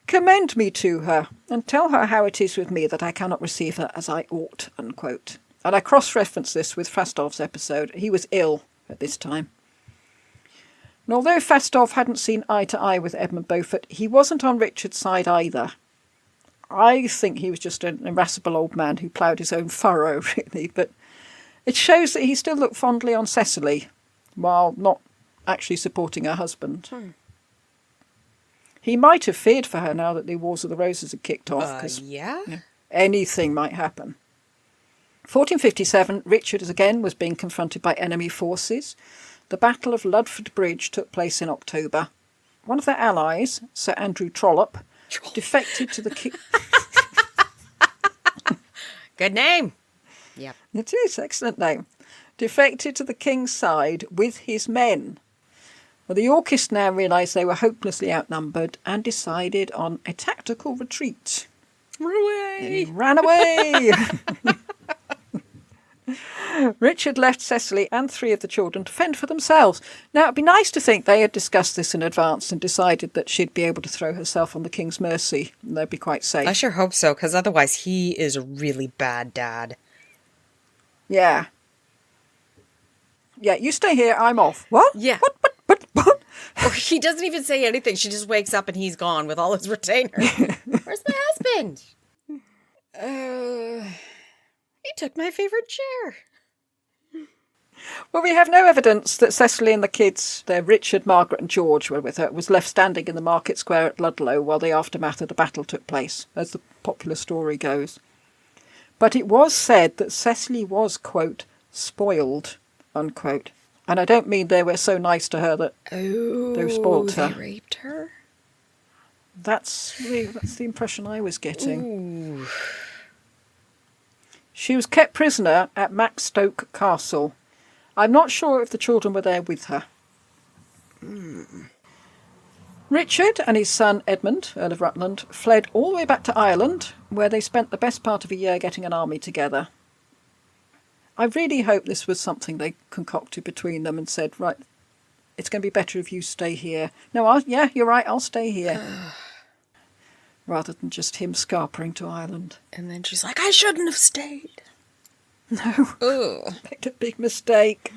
Commend me to her, and tell her how it is with me that I cannot receive her as I ought, unquote. And I cross-reference this with Fastolf's episode. He was ill at this time. And although Fastolf hadn't seen eye to eye with Edmund Beaufort, he wasn't on Richard's side either. I think he was just an irascible old man who ploughed his own furrow, really, but it shows that he still looked fondly on Cecily, while not actually supporting her husband. He might have feared for her now that the Wars of the Roses had kicked off, because anything might happen. 1457, Richard again was being confronted by enemy forces. The Battle of Ludford Bridge took place in October. One of their allies, Sir Andrew Trollope, defected to the king. Good name. Yep. It is, excellent name. Defected to the king's side with his men. Well, the Yorkists now realised they were hopelessly outnumbered and decided on a tactical retreat. Away. They ran away. Richard left Cecily and 3 of the children to fend for themselves. Now, it'd be nice to think they had discussed this in advance and decided that she'd be able to throw herself on the king's mercy and they'd be quite safe. I sure hope so, because otherwise he is a really bad dad. Yeah. Yeah, you stay here, I'm off. What? Yeah. What? Or he doesn't even say anything. She just wakes up and he's gone with all his retainers. Where's my husband? He took my favorite chair. Well, we have no evidence that Cecily and the kids, their Richard, Margaret and George were with her, was left standing in the market square at Ludlow while the aftermath of the battle took place, as the popular story goes. But it was said that Cecily was, quote, spoiled, unquote. And I don't mean they were so nice to her that they spoiled her. They raped her? That's the impression I was getting. Ooh. She was kept prisoner at Maxstoke Castle. I'm not sure if the children were there with her. Richard and his son Edmund, Earl of Rutland, fled all the way back to Ireland, where they spent the best part of a year getting an army together. I really hope this was something they concocted between them and said, right, it's going to be better if you stay here. No, yeah, you're right, I'll stay here. Rather than just him scarpering to Ireland. And then she's like, I shouldn't have stayed. No, Ugh. made a big mistake.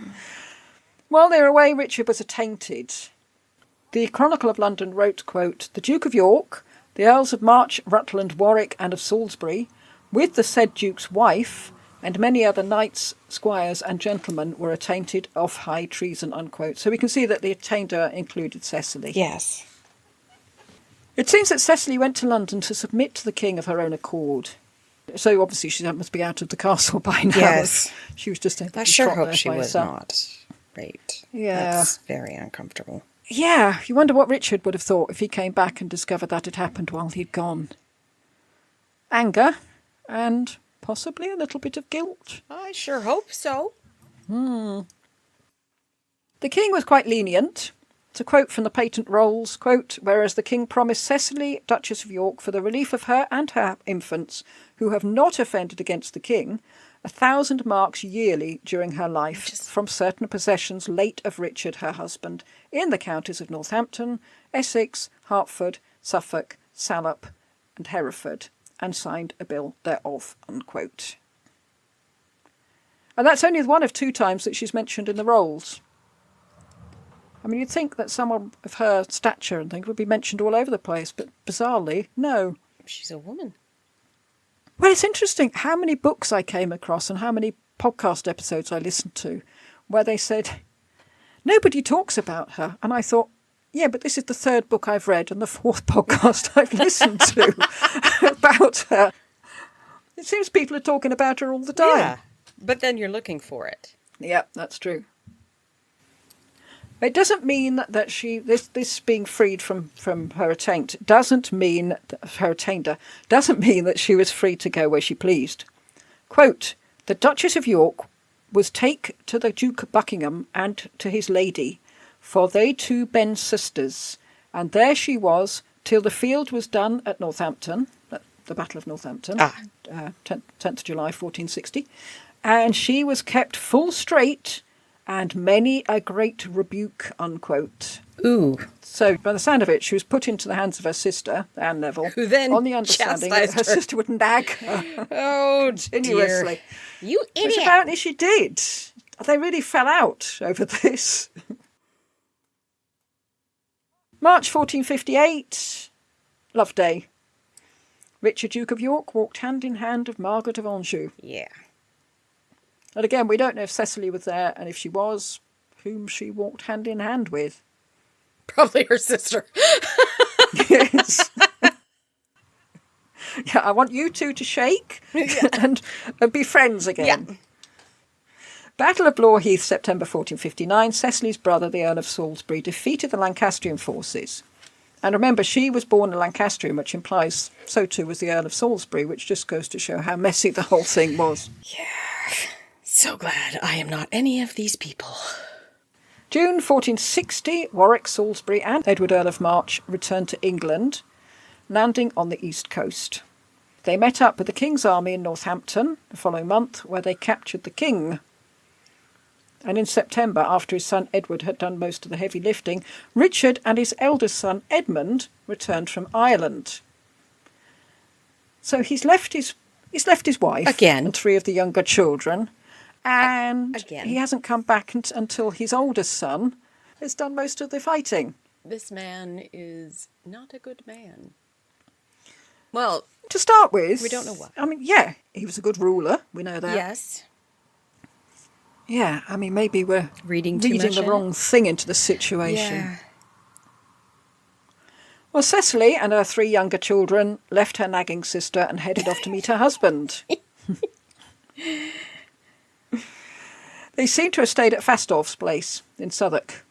While they were away, Richard was attainted. The Chronicle of London wrote, quote, the Duke of York, the Earls of March, Rutland, Warwick and of Salisbury, with the said Duke's wife, and many other knights, squires and gentlemen were attainted of high treason, unquote. So we can see that the attainder included Cecily. Yes. It seems that Cecily went to London to submit to the king of her own accord. So obviously she must be out of the castle by now. Yes. She was just I sure hope she was not raped. Yeah. That's very uncomfortable. Yeah, you wonder what Richard would have thought if he came back and discovered that had happened while he'd gone. Anger and possibly a little bit of guilt. I sure hope so. The king was quite lenient. To quote from the patent rolls, quote, whereas the king promised Cecily, Duchess of York, for the relief of her and her infants, who have not offended against the king, 1,000 marks yearly during her life from certain possessions late of Richard, her husband, in the counties of Northampton, Essex, Hertford, Suffolk, Salop, and Hereford, and signed a bill thereof, unquote. And that's only one of 2 times that she's mentioned in the rolls. I mean, you'd think that someone of her stature and things would be mentioned all over the place, but bizarrely, no. She's a woman. Well, it's interesting how many books I came across and how many podcast episodes I listened to where they said, nobody talks about her. And I thought, yeah, but this is the 3rd book I've read and the 4th podcast I've listened to about her. It seems people are talking about her all the time. Yeah, but then you're looking for it. Yeah, that's true. It doesn't mean that this being freed from her attaint doesn't mean her attainder doesn't mean that she was free to go where she pleased. Quote, the Duchess of York was take to the Duke of Buckingham and to his lady, for they 2 ben sisters, and there she was till the field was done at Northampton, the Battle of Northampton, 10th July 1460, and she was kept full straight, and many a great rebuke, unquote. Ooh. So, by the sound of it, she was put into the hands of her sister, Anne Neville, who then on the understanding that her sister would nag her continuously. Dear. You idiot. Which apparently she did. They really fell out over this. March 1458, Love Day. Richard, Duke of York, walked hand in hand with Margaret of Anjou. Yeah. And again, we don't know if Cecily was there, and if she was, whom she walked hand in hand with. Probably her sister. Yes. Yeah, I want you 2 to shake and be friends again. Yeah. Battle of Blore Heath, September 1459. Cecily's brother, the Earl of Salisbury, defeated the Lancastrian forces. And remember, she was born a Lancastrian, which implies so too was the Earl of Salisbury, which just goes to show how messy the whole thing was. Yeah. So glad I am not any of these people. June 1460, Warwick, Salisbury and Edward Earl of March returned to England, landing on the east coast. They met up with the King's army in Northampton the following month, where they captured the king. And in September, after his son Edward had done most of the heavy lifting, Richard and his eldest son Edmund returned from Ireland. So he's left his wife again and 3 of the younger children. And again, he hasn't come back until his oldest son has done most of the fighting. This man is not a good man. Well, to start with, we don't know what. I mean, yeah, he was a good ruler. We know that. Yes. Yeah, I mean, maybe we're reading the wrong thing into the situation. Yeah. Well, Cecily and her 3 younger children left her nagging sister and headed off to meet her husband. They seem to have stayed at Fastolf's place in Southwark,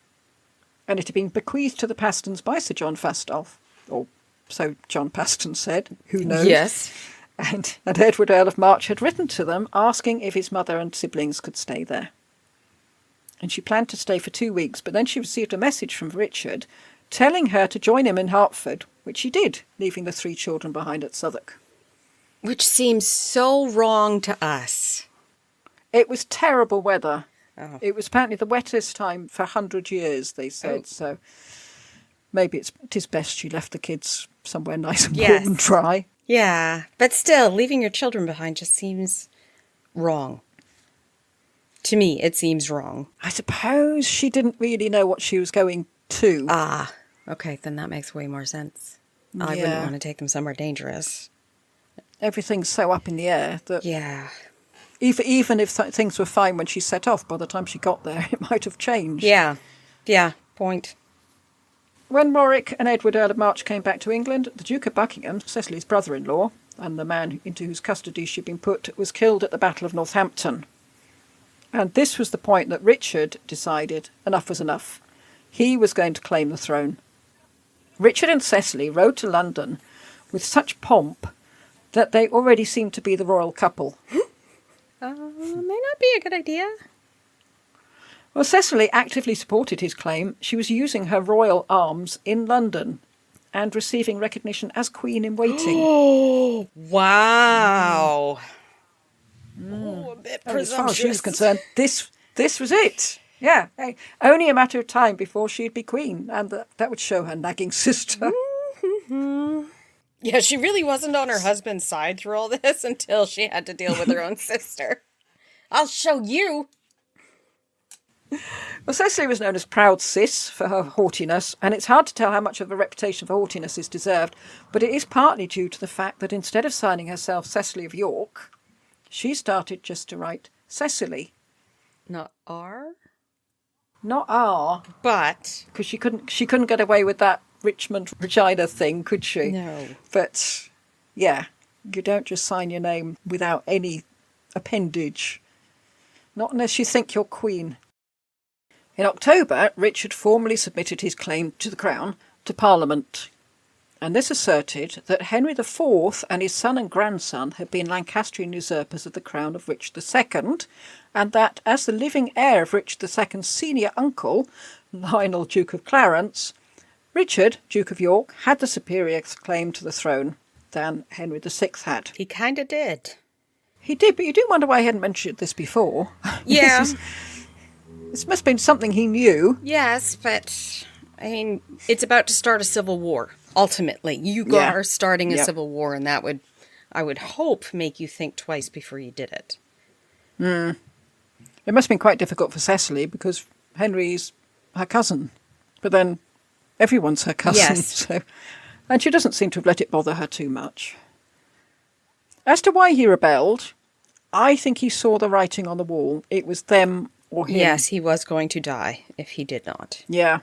and it had been bequeathed to the Pastons by Sir John Fastolf, or so John Paston said, who knows? Yes. And Edward Earl of March had written to them asking if his mother and siblings could stay there. And she planned to stay for 2 weeks, but then she received a message from Richard telling her to join him in Hertford, which she did, leaving the 3 children behind at Southwark. Which seems so wrong to us. It was terrible weather. Oh. It was apparently the wettest time for 100 years, they said. So maybe it is best she left the kids somewhere nice and warm and dry. Yeah, but still, leaving your children behind just seems wrong. To me, it seems wrong. I suppose she didn't really know what she was going to. Ah, okay, then that makes way more sense. I wouldn't want to take them somewhere dangerous. Everything's so up in the air that even if things were fine when she set off, by the time she got there, it might have changed. Yeah, point. When Warwick and Edward Earl of March came back to England, the Duke of Buckingham, Cecily's brother-in-law, and the man into whose custody she'd been put, was killed at the Battle of Northampton. And this was the point that Richard decided enough was enough. He was going to claim the throne. Richard and Cecily rode to London with such pomp that they already seemed to be the royal couple. May not be a good idea. Well, Cecily actively supported his claim. She was using her royal arms in London and receiving recognition as Queen in Waiting. Oh, wow. Oh, a bit presumptuous. As far as she was concerned, this was it. Yeah, only a matter of time before she'd be Queen, and that would show her nagging sister. Yeah, she really wasn't on her husband's side through all this until she had to deal with her own sister. I'll show you. Well, Cecily was known as Proud Cis for her haughtiness, and it's hard to tell how much of a reputation for haughtiness is deserved, but it is partly due to the fact that instead of signing herself Cecily of York, she started just to write Cecily. Not R? Not R. But because she couldn't get away with that Richmond Regina thing, could she? No. But yeah, you don't just sign your name without any appendage. Not unless you think you're Queen. In October, Richard formally submitted his claim to the crown to Parliament, and this asserted that Henry IV and his son and grandson had been Lancastrian usurpers of the crown of Richard II, and that as the living heir of Richard II's senior uncle, Lionel, Duke of Clarence, Richard, Duke of York, had the superior claim to the throne than Henry VI had. he kind of did. He did, but you do wonder why he hadn't mentioned this before. Yeah. This must have been something he knew. Yes, but, I mean, it's about to start a civil war, ultimately. You are starting a civil war, and that would, I would hope, make you think twice before you did it. It must have been quite difficult for Cecily, because Henry's her cousin. But then everyone's her cousin. Yes. So, and she doesn't seem to have let it bother her too much. As to why he rebelled, I think he saw the writing on the wall. It was them or him. Yes, he was going to die if he did not. Yeah.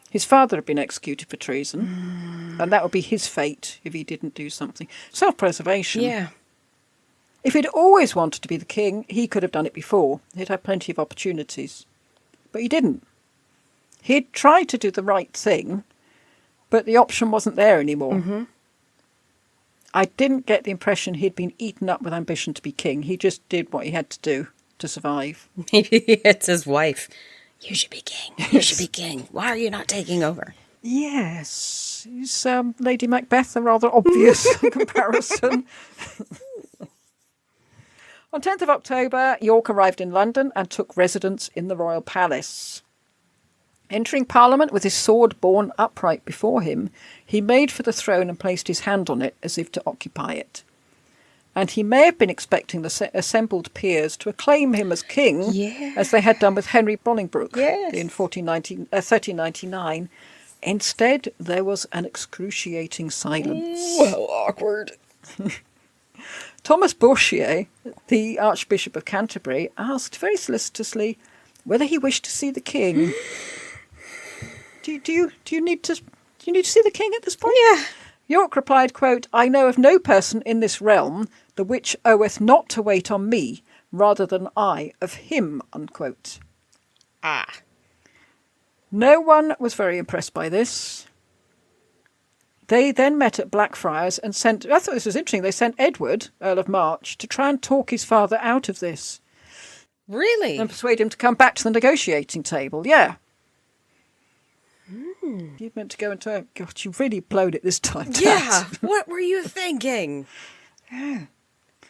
His father had been executed for treason, and that would be his fate if he didn't do something. Self-preservation. Yeah. If he'd always wanted to be the king, he could have done it before. He'd had plenty of opportunities. But he didn't. He'd tried to do the right thing, but the option wasn't there anymore. Mm-hmm. I didn't get the impression he'd been eaten up with ambition to be king. He just did what he had to do to survive. It's his wife. You should be king. You should be king. Why are you not taking over? Yes. Is Lady Macbeth a rather obvious comparison? On 10th of October, York arrived in London and took residence in the royal palace. Entering Parliament with his sword borne upright before him, he made for the throne and placed his hand on it as if to occupy it. And he may have been expecting the assembled peers to acclaim him as king, as they had done with Henry Bolingbroke in 1399. Instead, there was an excruciating silence. Ooh, how awkward. Thomas Bourchier, the Archbishop of Canterbury, asked very solicitously whether he wished to see the king. Do you need to see the king at this point? Yeah. York replied, quote, "I know of no person in this realm the which oweth not to wait on me, rather than I of him, unquote. Ah. No one was very impressed by this. They then met at Blackfriars and sent, I thought this was interesting, they sent Edward, Earl of March, to try and talk his father out of this. Really? And persuade him to come back to the negotiating table, yeah. You'd meant to go and turn. God, you've really blown it this time, Dad. Yeah. What were you thinking? Yeah.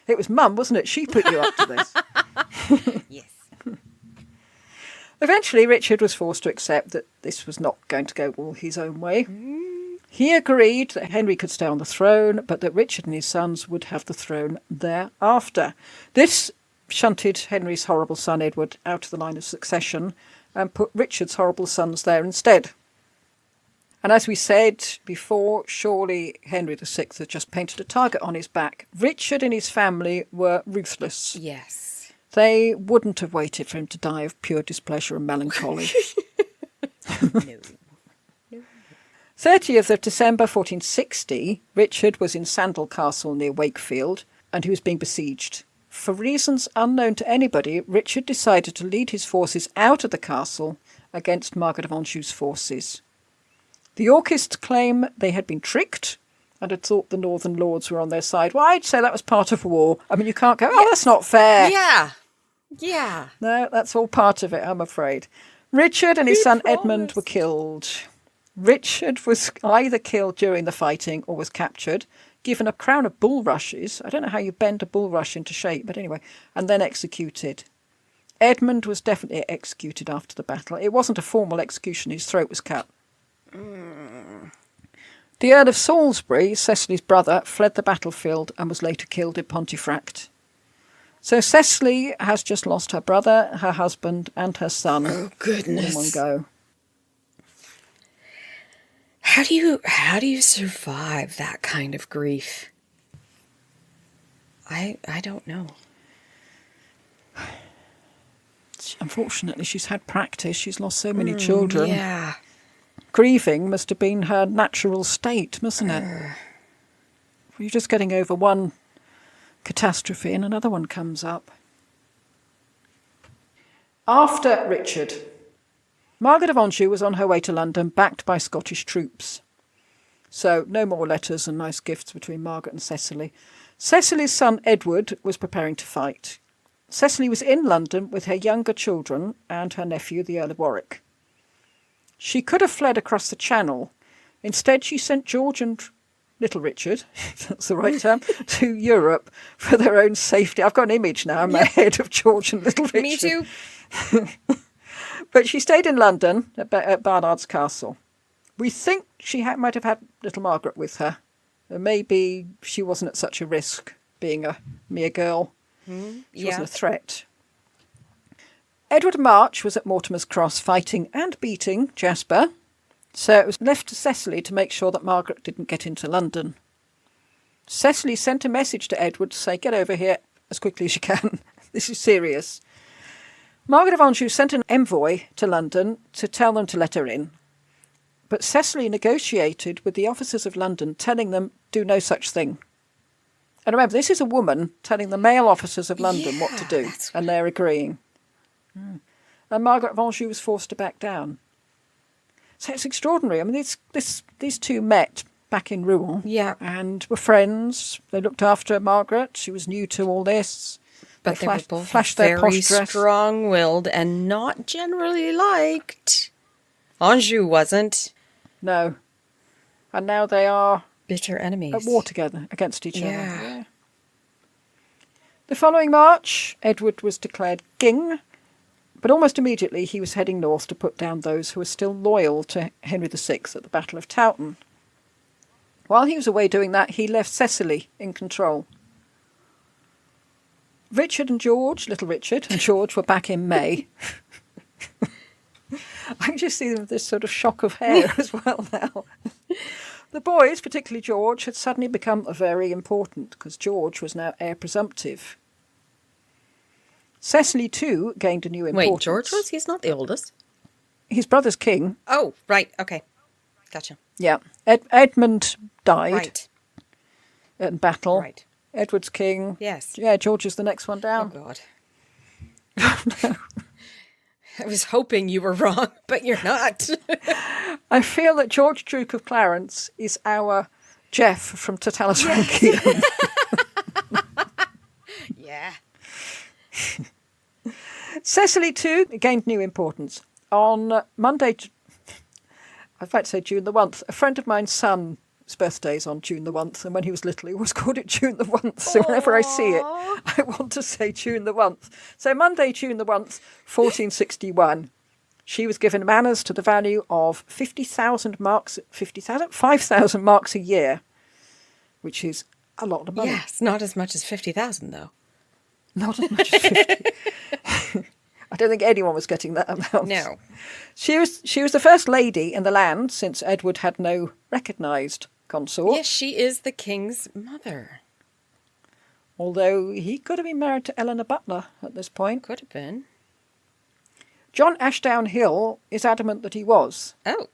It was Mum, wasn't it? She put you up to this. Yes. Eventually, Richard was forced to accept that this was not going to go all his own way. He agreed that Henry could stay on the throne, but that Richard and his sons would have the throne thereafter. This shunted Henry's horrible son Edward out of the line of succession and put Richard's horrible sons there instead. And as we said before, surely Henry VI had just painted a target on his back. Richard and his family were ruthless. Yes. They wouldn't have waited for him to die of pure displeasure and melancholy. No. 30th of December 1460, Richard was in Sandal Castle near Wakefield, and he was being besieged. For reasons unknown to anybody, Richard decided to lead his forces out of the castle against Margaret of Anjou's forces. The Yorkists claim they had been tricked and had thought the northern lords were on their side. Well, I'd say that was part of war. I mean, you can't go, oh, that's not fair. Yeah. Yeah. No, that's all part of it, I'm afraid. Richard and his son Edmund were killed. Richard was either killed during the fighting or was captured, given a crown of bulrushes. I don't know how you bend a bulrush into shape, but anyway, and then executed. Edmund was definitely executed after the battle. It wasn't a formal execution, his throat was cut. The Earl of Salisbury, Cecily's brother, fled the battlefield and was later killed in Pontefract. So Cecily has just lost her brother, her husband, and her son. Oh, goodness. In one go. How do you survive that kind of grief? I don't know. Unfortunately, she's had practice. She's lost so many children. Yeah. Grieving must have been her natural state, mustn't it? You're just getting over one catastrophe and another one comes up. After Richard, Margaret of Anjou was on her way to London, backed by Scottish troops. So no more letters and nice gifts between Margaret and Cecily. Cecily's son Edward was preparing to fight. Cecily was in London with her younger children and her nephew, the Earl of Warwick. She could have fled across the Channel. Instead, she sent George and Little Richard, if that's the right term, to Europe for their own safety. I've got an image now in my head of George and Little Richard. Me too. But she stayed in London at Barnard's Castle. We think she might have had little Margaret with her. Maybe she wasn't at such a risk, being a mere girl. She wasn't a threat. Edward of March was at Mortimer's Cross fighting and beating Jasper, so it was left to Cecily to make sure that Margaret didn't get into London. Cecily sent a message to Edward to say, get over here as quickly as you can. This is serious. Margaret of Anjou sent an envoy to London to tell them to let her in. But Cecily negotiated with the officers of London, telling them, do no such thing. And remember, this is a woman telling the male officers of London what to do, and they're agreeing. And Margaret of Anjou was forced to back down. So it's extraordinary. I mean, these two met back in Rouen and were friends. They looked after Margaret. She was new to all this. But they were both flashed their very posh dress. strong-willed and not generally liked. Anjou wasn't. No. And now they are bitter enemies. at war together against each other. Yeah. The following March, Edward was declared king, but almost immediately he was heading north to put down those who were still loyal to Henry VI at the Battle of Towton. While he was away doing that, he left Cecily in control. Richard and George, little Richard and George, were back in May. I can just see them with this sort of shock of hair as well now. The boys, particularly George, had suddenly become very important because George was now heir presumptive. Cecily, too, gained a new importance. Wait, George was? He's not the oldest. His brother's king. Oh, right. Okay. Gotcha. Yeah. Edmund died Right. in battle. Right. Edward's king. Yes. Yeah, George is the next one down. Oh, God. I was hoping you were wrong, but you're not. I feel that George, Duke of Clarence, is our Jeff from Totalitarian. Yeah. Cecily, too, gained new importance. On Monday, I'd like to say June the 1st, a friend of mine's son's birthday is on June the 1st, and when he was little, he always called it June the 1st. So whenever I see it, I want to say June the 1st. So Monday, June the 1st, 1461, she was given manors to the value of 50,000 marks, 5,000 marks a year, which is a lot of money. Yes, not as much as 50,000, though. Not as much as 50. I don't think anyone was getting that amount. No. She was the first lady in the land since Edward had no recognised consort. Yes, she is the king's mother. Although he could have been married to Eleanor Butler at this point. Could have been. John Ashdown Hill is adamant that he was. Oh.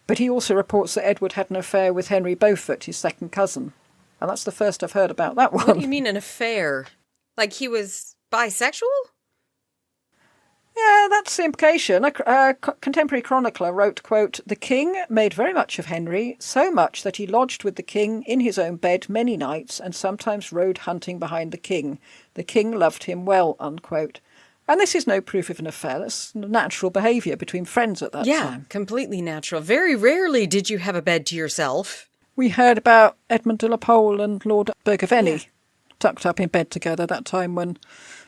But he also reports that Edward had an affair with Henry Beaufort, his second cousin. And that's the first I've heard about that one. What do you mean an affair? Like he was bisexual? Yeah, that's the implication. A contemporary chronicler wrote, quote, "The king made very much of Henry, so much that he lodged with the king in his own bed many nights and sometimes rode hunting behind the king. The king loved him well," unquote. And this is no proof of an affair. That's natural behaviour between friends at that time. Yeah, completely natural. Very rarely did you have a bed to yourself. We heard about Edmund de la Pole and Lord Bergaveni tucked up in bed together that time when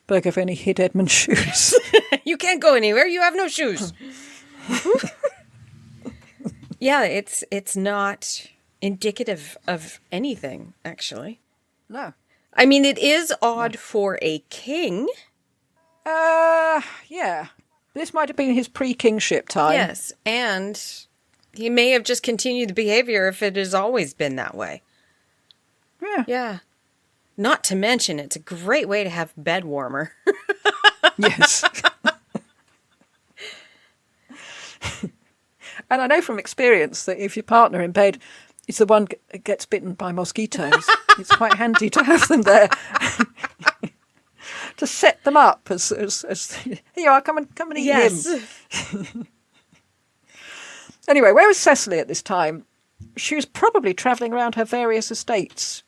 Bergaveni hid Edmund's shoes. You can't go anywhere. You have no shoes. Yeah, it's not indicative of anything, actually. No. I mean, it is odd for a king. Yeah. This might have been his pre-kingship time. Yes, and he may have just continued the behavior if it has always been that way. Yeah. Yeah. Not to mention, it's a great way to have bed warmer. Yes. And I know from experience that if your partner in bed is the one that gets bitten by mosquitoes, it's quite handy to have them there to set them up as here you are, come and eat him. Anyway, where was Cecily at this time? She was probably travelling around her various estates.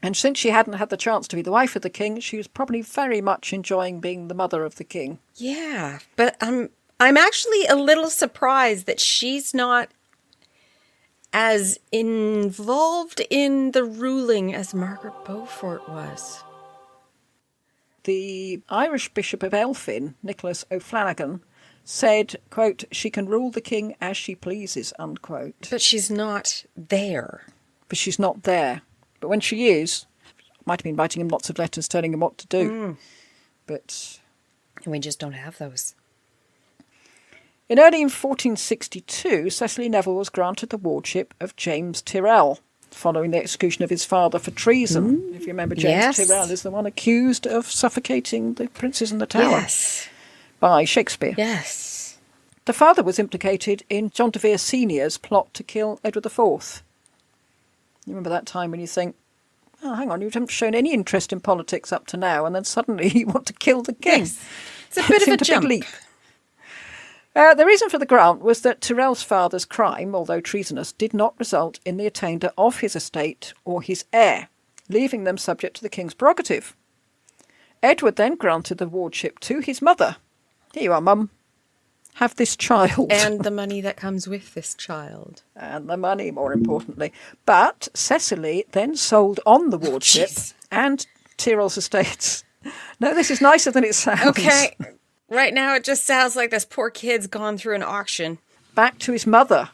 And since she hadn't had the chance to be the wife of the king, she was probably very much enjoying being the mother of the king. Yeah, but I'm actually a little surprised that she's not as involved in the ruling as Margaret Beaufort was. The Irish Bishop of Elphin, Nicholas O'Flanagan, said, quote, "She can rule the king as she pleases," unquote. But she's not there. But she's not there. But when she is, might have been writing him lots of letters telling him what to do. But And we just don't have those. in early 1462, Cecily Neville was granted the wardship of James Tyrrell, following the execution of his father for treason. If you remember, James Tyrrell is the one accused of suffocating the princes in the Tower Yes. by Shakespeare. Yes. The father was implicated in John de Vere Sr.'s plot to kill Edward IV. You remember that time when you think, oh, hang on, you haven't shown any interest in politics up to now, and then suddenly you want to kill the king. Yes. It's a bit of a jump. Big leap. The reason for the grant was that Tyrrell's father's crime, although treasonous, did not result in the attainder of his estate or his heir, leaving them subject to the king's prerogative. Edward then granted the wardship to his mother. Here you are, Mum. Have this child. And the money that comes with this child. And the money, more importantly. But Cecily then sold on the wardship and Tyrrell's estates. No, this is nicer than it sounds. Okay. Right now it just sounds like this poor kid's gone through an auction. Back to his mother.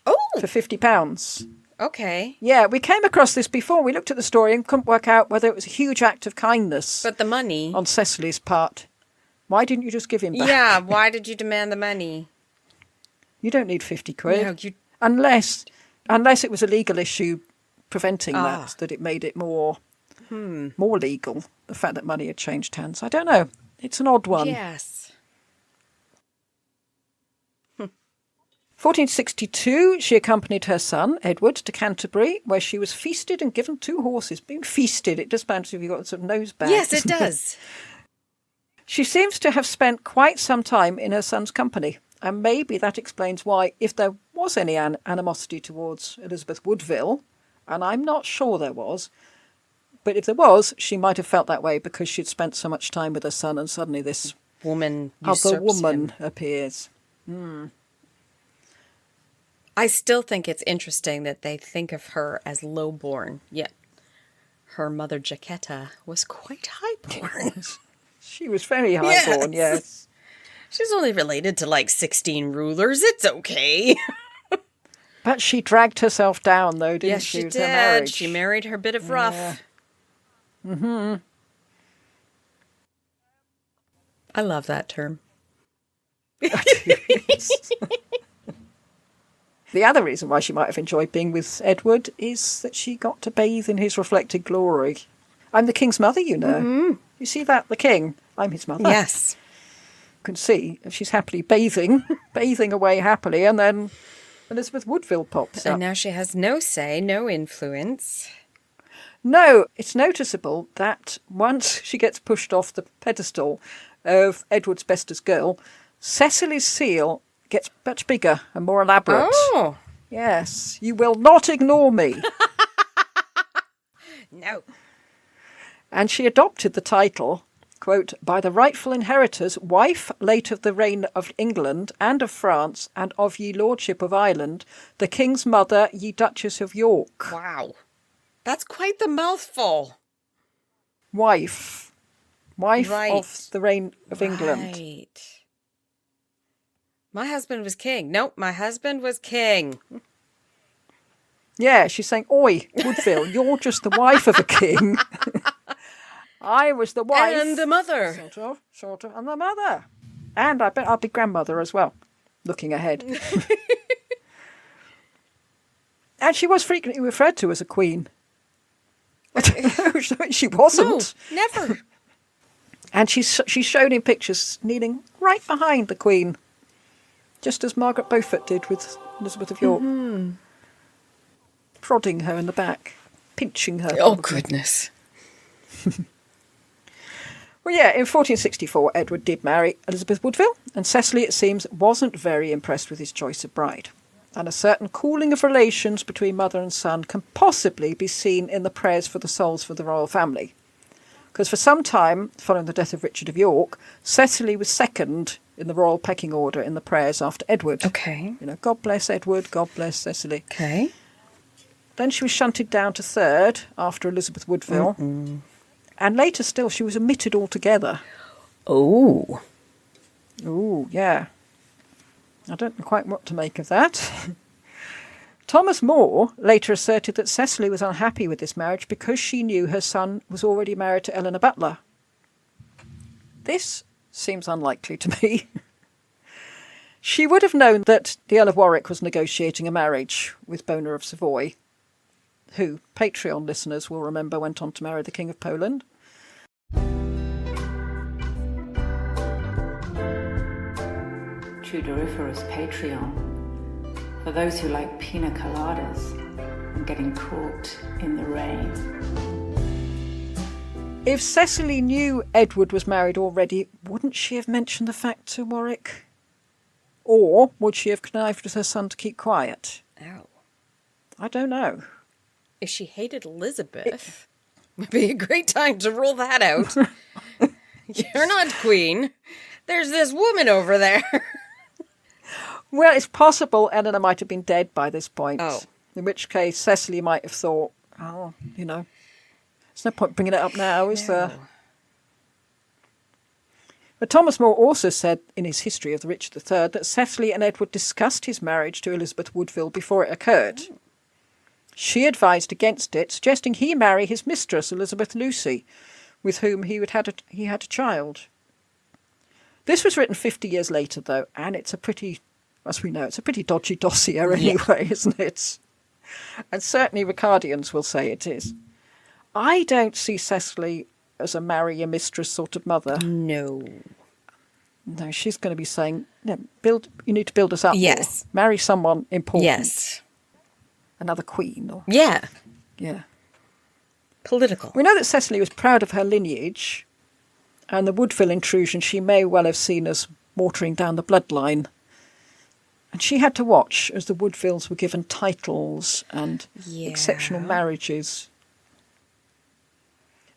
Oh! For £50. Okay. Yeah, we came across this before. We looked at the story and couldn't work out whether it was a huge act of kindness. But the money... on Cecily's part. Why didn't you just give him back? Yeah, why did you demand the money? You don't need 50 quid. No, you... Unless it was a legal issue preventing that it made it more legal, the fact that money had changed hands. I don't know. It's an odd one. Yes. 1462, she accompanied her son, Edward, to Canterbury, where she was feasted and given 2 horses. Being feasted, it just sounds as if you've got a sort of nose bag. Yes, it does. She seems to have spent quite some time in her son's company, and maybe that explains why, if there was any animosity towards Elizabeth Woodville, and I'm not sure there was, but if there was, she might have felt that way because she'd spent so much time with her son and suddenly this woman other woman him. appears. I still think it's interesting that they think of her as low-born, yet her mother, Jacquetta, was quite high-born. She was very high-born, yes. She's only related to like 16 rulers. It's okay. But she dragged herself down, though, didn't she? Yes, she Her did. marriage. She married her bit of rough. Yeah. Mm-hmm. I love that term. The other reason why she might have enjoyed being with Edward is that she got to bathe in his reflected glory. I'm the king's mother, you know. Mm-hmm. You see that? The king. I'm his mother. Yes. You can see she's happily bathing away happily, and then Elizabeth Woodville pops up. And now she has no say, no influence. No, it's noticeable that once she gets pushed off the pedestal of Edward's bestest girl, Cecily's seal gets much bigger and more elaborate. Oh. Yes, you will not ignore me. No. And she adopted the title, quote, by the rightful inheritors, wife late of the reign of England and of France and of ye lordship of Ireland, the king's mother, ye Duchess of York. Wow. That's quite the mouthful. Wife Right. of the reign of England. Right. My husband was king. Nope, my husband was king. Yeah, she's saying, oi, Woodville, you're just the wife of a king. I was the wife. And the mother. Sort of, and the mother. And I bet I'll be grandmother as well, looking ahead. And she was frequently referred to as a queen. She wasn't. No, never. And she's shown in pictures kneeling right behind the queen, just as Margaret Beaufort did with Elizabeth of York. Mm-hmm. Prodding her in the back, pinching her. Oh, goodness. Well, yeah, in 1464, Edward did marry Elizabeth Woodville, and Cecily, it seems, wasn't very impressed with his choice of bride. And a certain cooling of relations between mother and son can possibly be seen in the prayers for the souls for the royal family. Because for some time, following the death of Richard of York, Cecily was second in the royal pecking order in the prayers after Edward. Okay. You know, God bless Edward, God bless Cecily. Okay. Then she was shunted down to third after Elizabeth Woodville. Mm-mm. And later still, she was omitted altogether. Oh. Oh, yeah. I don't know quite what to make of that. Thomas More later asserted that Cecily was unhappy with this marriage because she knew her son was already married to Eleanor Butler. This seems unlikely to me. She would have known that the Earl of Warwick was negotiating a marriage with Bona of Savoy, who, Patreon listeners will remember, went on to marry the King of Poland. Tudoriferous Patreon, for those who like pina coladas and getting caught in the rain. If Cecily knew Edward was married already, wouldn't she have mentioned the fact to Warwick? Or would she have connived with her son to keep quiet? Oh. I don't know. If she hated Elizabeth, it would be a great time to rule that out. You're not queen. There's this woman over there. Well, it's possible Eleanor might have been dead by this point. Oh. In which case Cecily might have thought, oh, you know, there's no point bringing it up now, is there? But Thomas More also said in his history of the Richard III that Cecily and Edward discussed his marriage to Elizabeth Woodville before it occurred. Oh. She advised against it, suggesting he marry his mistress, Elizabeth Lucy, with whom he had a child. This was written 50 years later, though, and it's a pretty, as we know, it's a pretty dodgy dossier anyway, isn't it? And certainly Ricardians will say it is. I don't see Cecily as a marry your mistress sort of mother. No. No, she's going to be saying, you need to build us up. Yes. More. Marry someone important. Yes. Another queen. Or, yeah. Yeah. Political. We know that Cecily was proud of her lineage, And the Woodville intrusion she may well have seen as watering down the bloodline. And she had to watch as the Woodvilles were given titles and exceptional marriages.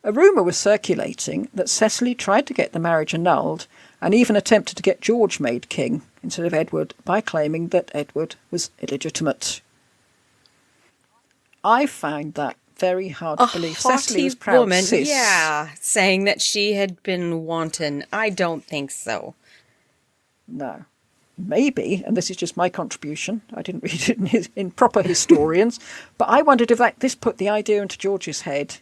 A rumour was circulating that Cecily tried to get the marriage annulled and even attempted to get George made king instead of Edward by claiming that Edward was illegitimate. I find that very hard to believe. Cecily was Proud Cis. Yeah, saying that she had been wanton. I don't think so. No. Maybe, and this is just my contribution, I didn't read it in proper historians, but I wondered if this put the idea into George's head.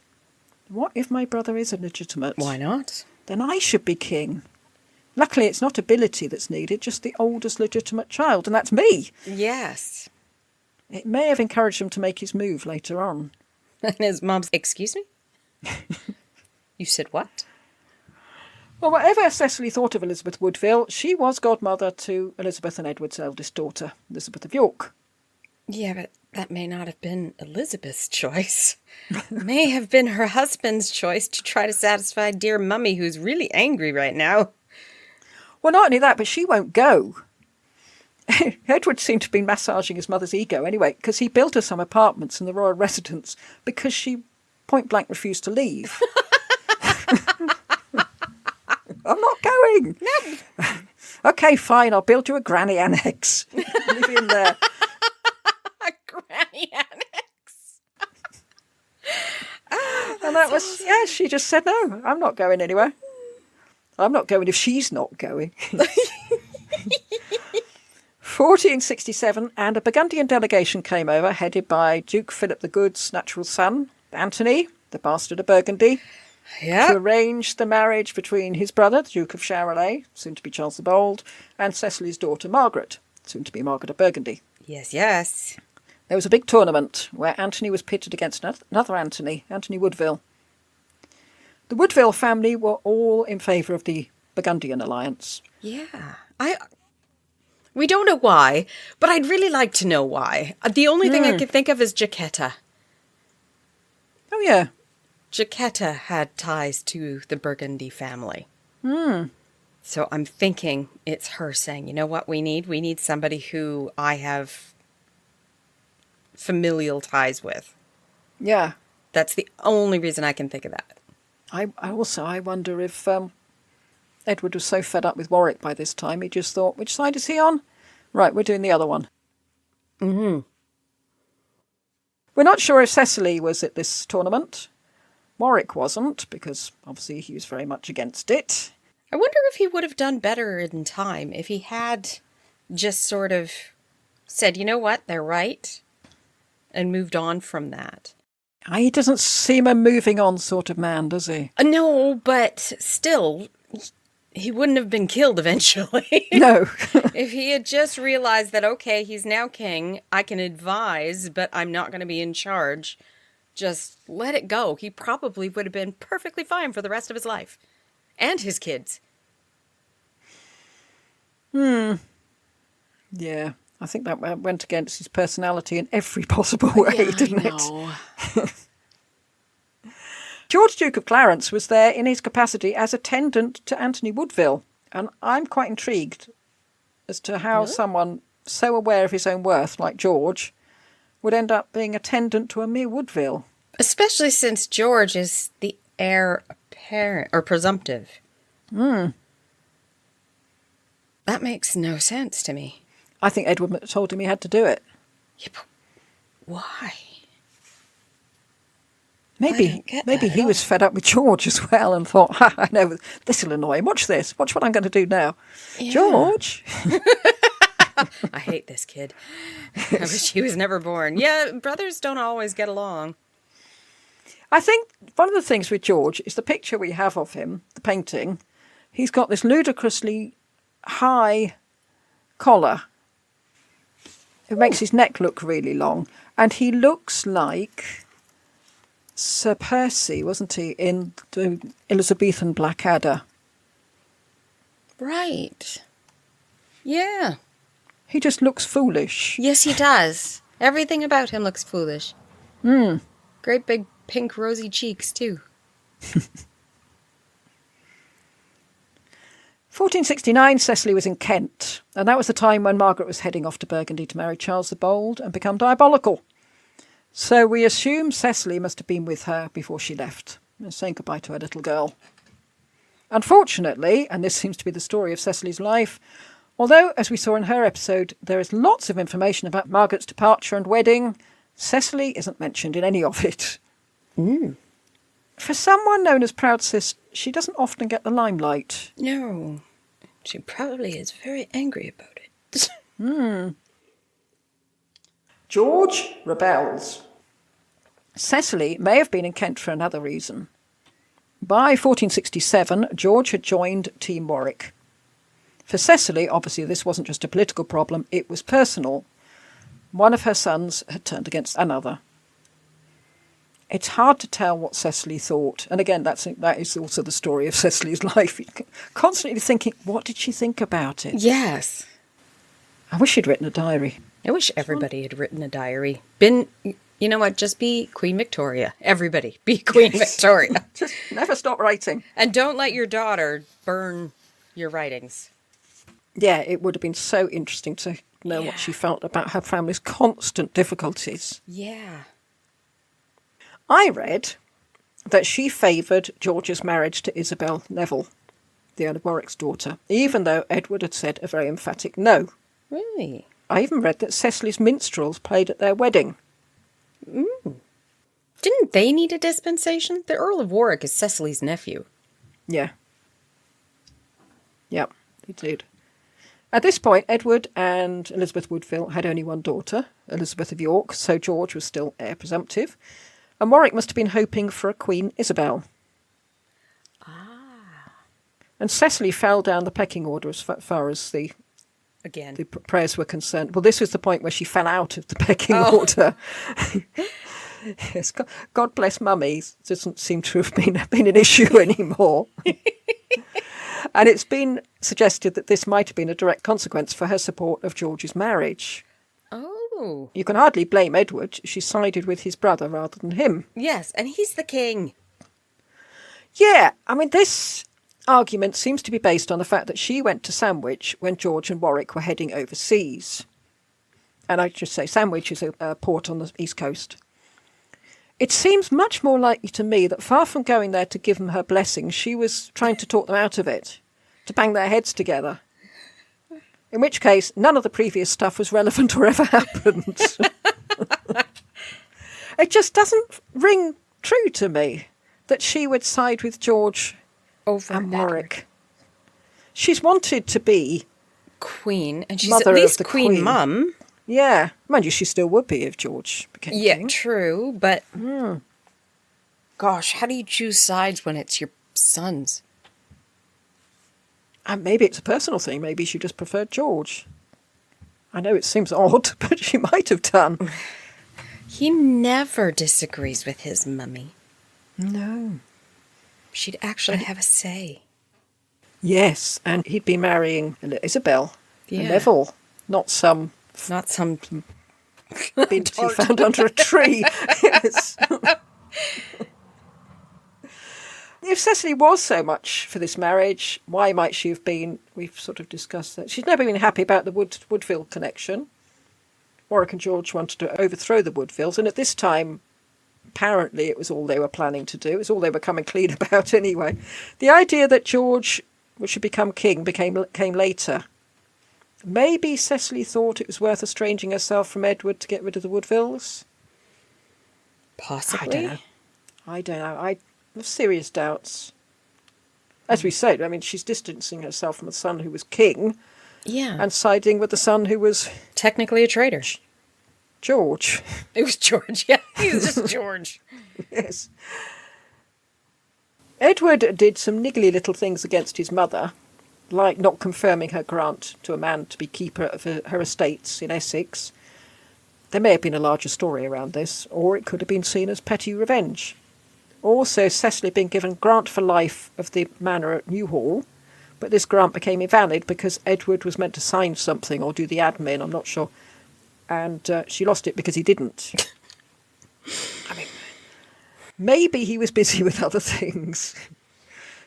What if my brother is illegitimate? Why not? Then I should be king. Luckily, it's not ability that's needed, just the oldest legitimate child, and that's me. Yes. It may have encouraged him to make his move later on. And his mom's, excuse me? You said what? Well, whatever Cecily thought of Elizabeth Woodville, she was godmother to Elizabeth and Edward's eldest daughter, Elizabeth of York. Yeah, but that may not have been Elizabeth's choice. It may have been her husband's choice to try to satisfy dear Mummy, who's really angry right now. Well, not only that, but she won't go. Edward seemed to have been massaging his mother's ego anyway, because he built her some apartments in the royal residence because she point-blank refused to leave. I'm not going. No. Okay, fine, I'll build you a granny annex. Live in there. A granny annex. And that was, awesome. Yeah, she just said, no, I'm not going anywhere. I'm not going if she's not going. 1467, and a Burgundian delegation came over, headed by Duke Philip the Good's natural son, Anthony, the bastard of Burgundy, to arrange the marriage between his brother, the Duke of Charolais, soon to be Charles the Bold, and Cecily's daughter, Margaret, soon to be Margaret of Burgundy. Yes, yes. There was a big tournament where Anthony was pitted against another Anthony, Anthony Woodville. The Woodville family were all in favour of the Burgundian alliance. Yeah. We don't know why, but I'd really like to know why. The only thing I can think of is Jacquetta. Oh, yeah. Jacquetta had ties to the Burgundy family. So I'm thinking it's her saying, you know what we need? We need somebody who I have familial ties with. Yeah. That's the only reason I can think of that. I wonder if Edward was so fed up with Warwick by this time, he just thought, which side is he on? Right, we're doing the other one. Mm-hmm. We're not sure if Cecily was at this tournament. Warwick wasn't, because obviously he was very much against it. I wonder if he would have done better in time if he had just sort of said, you know what, they're right, and moved on from that. He doesn't seem a moving on sort of man, does he? No, but still, he wouldn't have been killed eventually. No. If he had just realized that, okay, he's now king, I can advise, but I'm not going to be in charge, just let it go. He probably would have been perfectly fine for the rest of his life. And his kids. Yeah, I think that went against his personality in every possible way, didn't it? George, Duke of Clarence, was there in his capacity as attendant to Anthony Woodville, and I'm quite intrigued as to how someone so aware of his own worth, like George, would end up being attendant to a mere Woodville. Especially since George is the heir apparent, or presumptive. That makes no sense to me. I think Edward told him he had to do it. Yeah, but why? Maybe he was fed up with George as well and thought, I know, this will annoy him. Watch this. Watch what I'm going to do now. Yeah. George! I hate this kid. I wish he was never born. Yeah, brothers don't always get along. I think one of the things with George is the picture we have of him, the painting. He's got this ludicrously high collar. It makes his neck look really long. And he looks like Sir Percy, wasn't he, in the Elizabethan Blackadder? Right. Yeah. He just looks foolish. Yes, he does. Everything about him looks foolish. Great big pink rosy cheeks, too. 1469, Cecily was in Kent, and that was the time when Margaret was heading off to Burgundy to marry Charles the Bold and become diabolical. So we assume Cecily must have been with her before she left, saying goodbye to her little girl. Unfortunately, and this seems to be the story of Cecily's life, although, as we saw in her episode, there is lots of information about Margaret's departure and wedding, Cecily isn't mentioned in any of it. For someone known as Proud Cis, she doesn't often get the limelight. No. She probably is very angry about it. George rebels. Cecily may have been in Kent for another reason. By 1467, George had joined Team Warwick. For Cecily, obviously, this wasn't just a political problem, it was personal. One of her sons had turned against another. It's hard to tell what Cecily thought. And again, that is also the story of Cecily's life. Constantly thinking, what did she think about it? Yes. I wish she'd written a diary. I wish everybody had written a diary. You know what, just be Queen Victoria. Everybody, be Queen Victoria. Just never stop writing. And don't let your daughter burn your writings. Yeah, it would have been so interesting to know what she felt about her family's constant difficulties. Yeah. I read that she favoured George's marriage to Isabel Neville, the Earl of Warwick's daughter, even though Edward had said a very emphatic no. Really? I even read that Cecily's minstrels played at their wedding. Didn't they need a dispensation? The Earl of Warwick is Cecily's nephew. Yeah. Yep, they did. At this point, Edward and Elizabeth Woodville had only one daughter, Elizabeth of York, so George was still heir presumptive. And Warwick must have been hoping for a Queen Isabel. And Cecily fell down the pecking order as far as the prayers were concerned. Well, this was the point where she fell out of the pecking order. Yes, God bless Mummy. Doesn't seem to have been an issue anymore. And it's been suggested that this might have been a direct consequence for her support of George's marriage. Oh. You can hardly blame Edward. She sided with his brother rather than him. Yes, and he's the king. Yeah, I mean, this argument seems to be based on the fact that she went to Sandwich when George and Warwick were heading overseas. And I just say Sandwich is a port on the east coast. It seems much more likely to me that far from going there to give them her blessing, she was trying to talk them out of it, to bang their heads together. In which case, none of the previous stuff was relevant or ever happened. It just doesn't ring true to me that she would side with George and Warwick. She's wanted to be Queen, and she's mother at least of the Queen Mum. Yeah. Mind you, she still would be if George became king. Yeah, true, but gosh, how do you choose sides when it's your sons? And maybe it's a personal thing. Maybe she just preferred George. I know it seems odd, but she might have done. He never disagrees with his mummy. No. She'd actually have a say. Yes, and he'd be marrying Isabel and Neville, not some bint he found under a tree. Yes. If Cecily was so much for this marriage, why might she have been? We've sort of discussed that. She's never been happy about the Woodville connection. Warwick and George wanted to overthrow the Woodvilles, and at this time, apparently it was all they were planning to do. It was all they were coming clean about anyway. The idea that George should become king came later. Maybe Cecily thought it was worth estranging herself from Edward to get rid of the Woodvilles. Possibly. I don't know. I have serious doubts. As we said, I mean, she's distancing herself from the son who was king. Yeah. And siding with the son who was... technically a traitor. George. It was George, yeah. He was just George. Yes. Edward did some niggly little things against his mother, like not confirming her grant to a man to be keeper of her estates in Essex. There may have been a larger story around this, or it could have been seen as petty revenge. Also, Cecily had been given grant for life of the manor at Newhall, but this grant became invalid because Edward was meant to sign something or do the admin, I'm not sure, and she lost it because he didn't. I mean, maybe he was busy with other things.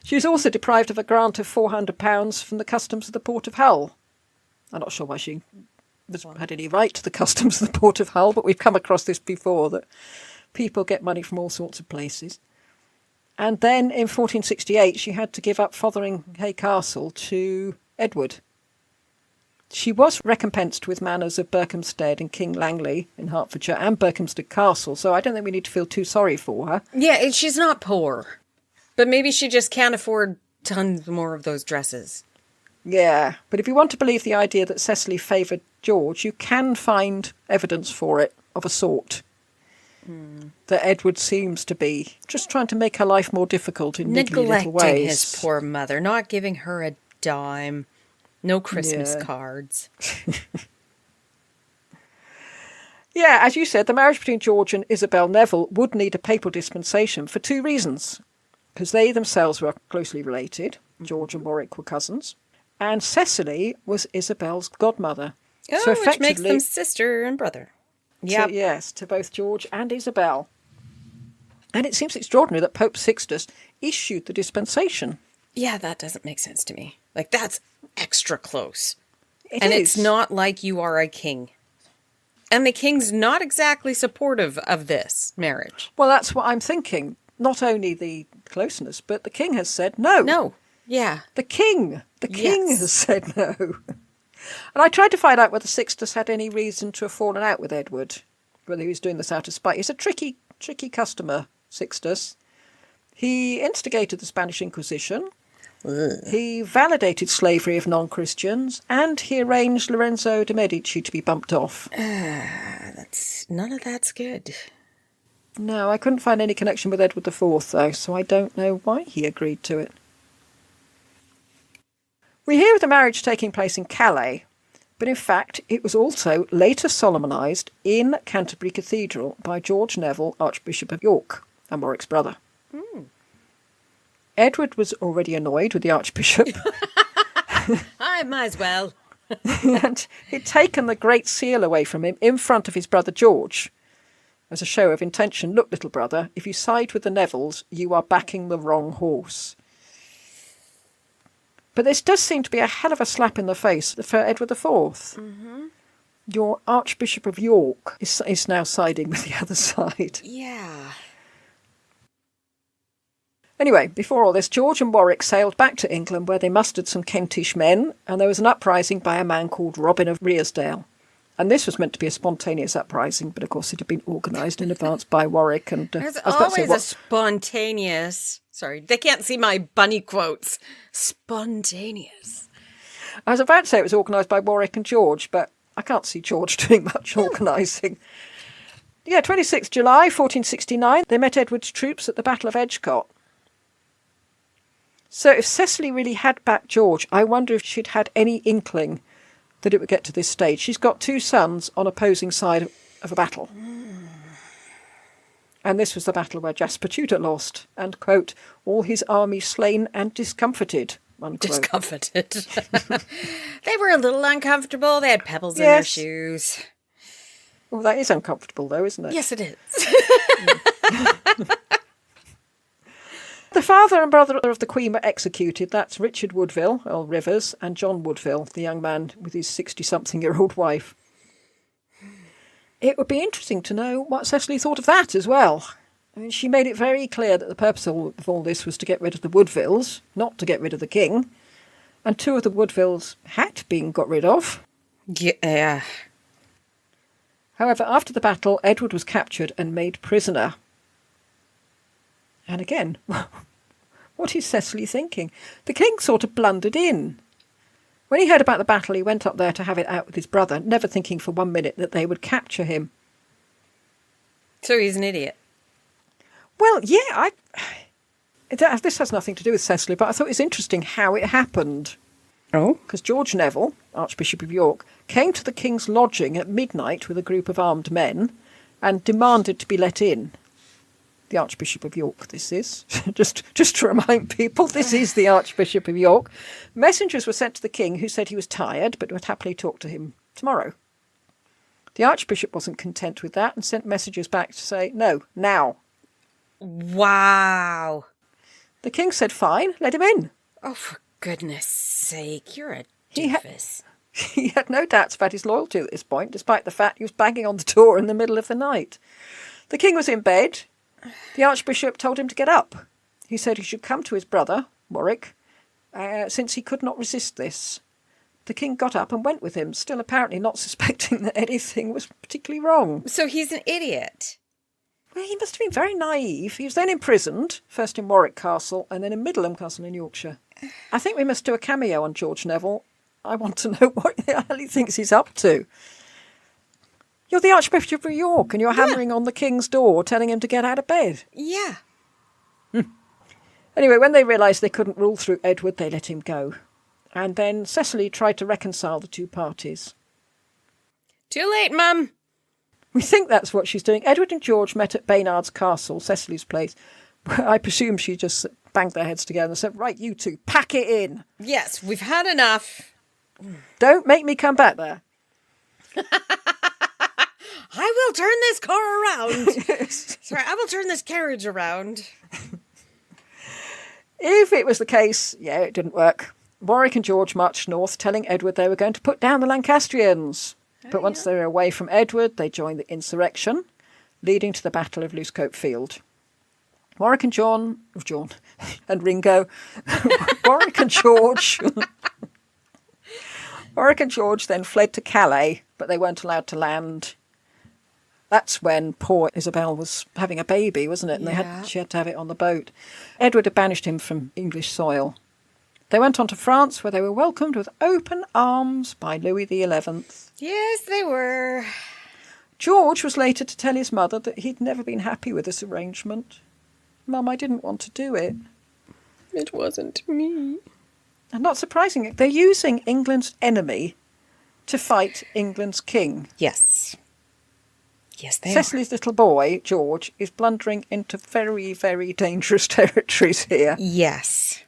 She was also deprived of a grant of £400 from the customs of the Port of Hull. I'm not sure why she had any right to the customs of the Port of Hull, but we've come across this before, that people get money from all sorts of places. And then in 1468, she had to give up Fotheringhay Castle to Edward. She was recompensed with manors of Berkhamsted and King Langley in Hertfordshire and Berkhamsted Castle, so I don't think we need to feel too sorry for her. Yeah, she's not poor. But maybe she just can't afford tons more of those dresses. Yeah, but if you want to believe the idea that Cecily favoured George, you can find evidence for it of a sort. That Edward seems to be just trying to make her life more difficult in niggly little ways. Neglecting his poor mother, not giving her a dime, no Christmas cards. Yeah, as you said, the marriage between George and Isabel Neville would need a papal dispensation for two reasons. Because they themselves were closely related. George and Warwick were cousins. And Cecily was Isabel's godmother. Oh, so which makes them sister and brother. Yeah. Yes, to both George and Isabel. And it seems extraordinary that Pope Sixtus issued the dispensation. Yeah, that doesn't make sense to me. Like, that's extra close. It is. It's not like you are a king. And the king's not exactly supportive of this marriage. Well, that's what I'm thinking. Not only the closeness, but the king has said no. No. Yeah. The king has said no. And I tried to find out whether Sixtus had any reason to have fallen out with Edward, whether he was doing this out of spite. He's a tricky customer, Sixtus. He instigated the Spanish Inquisition. Ugh. He validated slavery of non-Christians, and he arranged Lorenzo de' Medici to be bumped off. None of that's good. No, I couldn't find any connection with Edward IV, though, so I don't know why he agreed to it. We hear of the marriage taking place in Calais, but in fact it was also later solemnised in Canterbury Cathedral by George Neville, Archbishop of York, and Warwick's brother. Edward was already annoyed with the Archbishop. I might as well. And he'd taken the Great Seal away from him in front of his brother George. As a show of intention, look, little brother, if you side with the Nevilles, you are backing the wrong horse. But this does seem to be a hell of a slap in the face for Edward IV. Mm-hmm. Your Archbishop of York is now siding with the other side. Yeah. Anyway, before all this, George and Warwick sailed back to England where they mustered some Kentish men, and there was an uprising by a man called Robin of Rearsdale. And this was meant to be a spontaneous uprising, but of course it had been organised in advance by Warwick. And there's always a spontaneous... Sorry, they can't see my bunny quotes. Spontaneous. I was about to say it was organised by Warwick and George, but I can't see George doing much organising. Yeah, 26th July 1469, they met Edward's troops at the Battle of Edgecote. So if Cecily really had backed George, I wonder if she'd had any inkling that it would get to this stage. She's got two sons on opposing sides of a battle. And this was the battle where Jasper Tudor lost, and, quote, all his army slain and discomfited, unquote. Discomfited. They were a little uncomfortable. They had pebbles in their shoes. Well, that is uncomfortable, though, isn't it? Yes, it is. The father and brother of the Queen were executed. That's Richard Woodville, Earl Rivers, and John Woodville, the young man with his 60-something-year-old wife. It would be interesting to know what Cecily thought of that as well. I mean, she made it very clear that the purpose of all this was to get rid of the Woodvilles, not to get rid of the king. And two of the Woodvilles had been got rid of. Yeah. However, after the battle, Edward was captured and made prisoner. And again, what is Cecily thinking? The king sort of blundered in. When he heard about the battle, he went up there to have it out with his brother, never thinking for 1 minute that they would capture him. So he's an idiot. Well, yeah, this has nothing to do with Cecily, but I thought it was interesting how it happened. Oh? Because George Neville, Archbishop of York, came to the king's lodging at midnight with a group of armed men and demanded to be let in. The Archbishop of York, this is. just to remind people, this is the Archbishop of York. Messengers were sent to the king, who said he was tired, but would happily talk to him tomorrow. The Archbishop wasn't content with that and sent messages back to say, no, now. Wow. The king said, fine, let him in. Oh, for goodness sake, you're a He ha- doofus. He had no doubts about his loyalty at this point, despite the fact he was banging on the door in the middle of the night. The king was in bed. The archbishop told him to get up. He said he should come to his brother, Warwick, since he could not resist this. The king got up and went with him, still apparently not suspecting that anything was particularly wrong. So he's an idiot. Well, he must have been very naive. He was then imprisoned, first in Warwick Castle and then in Middleham Castle in Yorkshire. I think we must do a cameo on George Neville. I want to know what the hell he thinks he's up to. You're the Archbishop of York and you're hammering on the king's door, telling him to get out of bed. Yeah. Anyway, when they realised they couldn't rule through Edward, they let him go. And then Cecily tried to reconcile the two parties. Too late, Mum. We think that's what she's doing. Edward and George met at Baynard's Castle, Cecily's place. I presume she just banged their heads together and said, right, you two, pack it in. Yes, we've had enough. Don't make me come back there. I will turn this car around. Sorry, I will turn this carriage around. If it was the case, yeah, it didn't work. Warwick and George marched north, telling Edward they were going to put down the Lancastrians. But once they were away from Edward, they joined the insurrection, leading to the Battle of Losecoat Field. Warwick and John and Ringo, Warwick and George then fled to Calais, but they weren't allowed to land. That's when poor Isabel was having a baby, wasn't it? And she had to have it on the boat. Edward had banished him from English soil. They went on to France, where they were welcomed with open arms by Louis XI. Yes, they were. George was later to tell his mother that he'd never been happy with this arrangement. Mum, I didn't want to do it. It wasn't me. And not surprisingly, they're using England's enemy to fight England's king. Yes. Yes, they Cecily's little boy, George, is blundering into very, very dangerous territories here. Yes.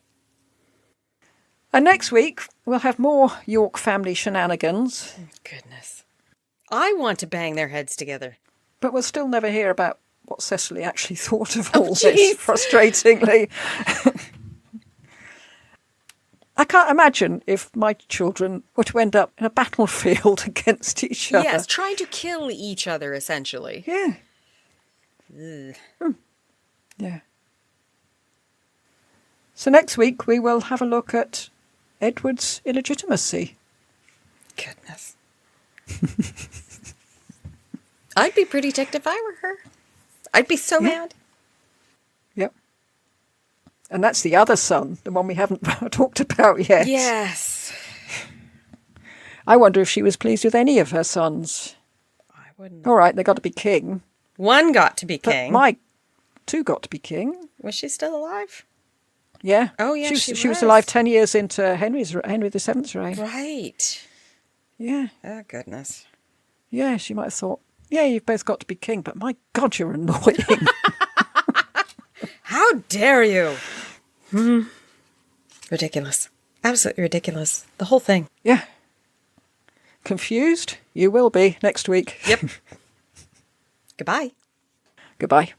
And next week, we'll have more York family shenanigans. Goodness. I want to bang their heads together. But we'll still never hear about what Cecily actually thought of all this, frustratingly. I can't imagine if my children were to end up in a battlefield against each other. Yes, trying to kill each other, essentially. Yeah. Ugh. Yeah. So next week we will have a look at Edward's illegitimacy. Goodness. I'd be pretty ticked if I were her. I'd be so mad. Yep. And that's the other son, the one we haven't talked about yet. Yes. I wonder if she was pleased with any of her sons. I wouldn't. All right, they got to be king. One got to be But king. two got to be king. Was she still alive? Yeah. Oh, yeah, she was alive 10 years into Henry VII's reign. Right. Yeah. Oh, goodness. Yeah, she might have thought, yeah, you've both got to be king, but my God, you're annoying. How dare you? Ridiculous. Absolutely ridiculous. The whole thing. Yeah. Confused? You will be next week. Yep. Goodbye. Goodbye.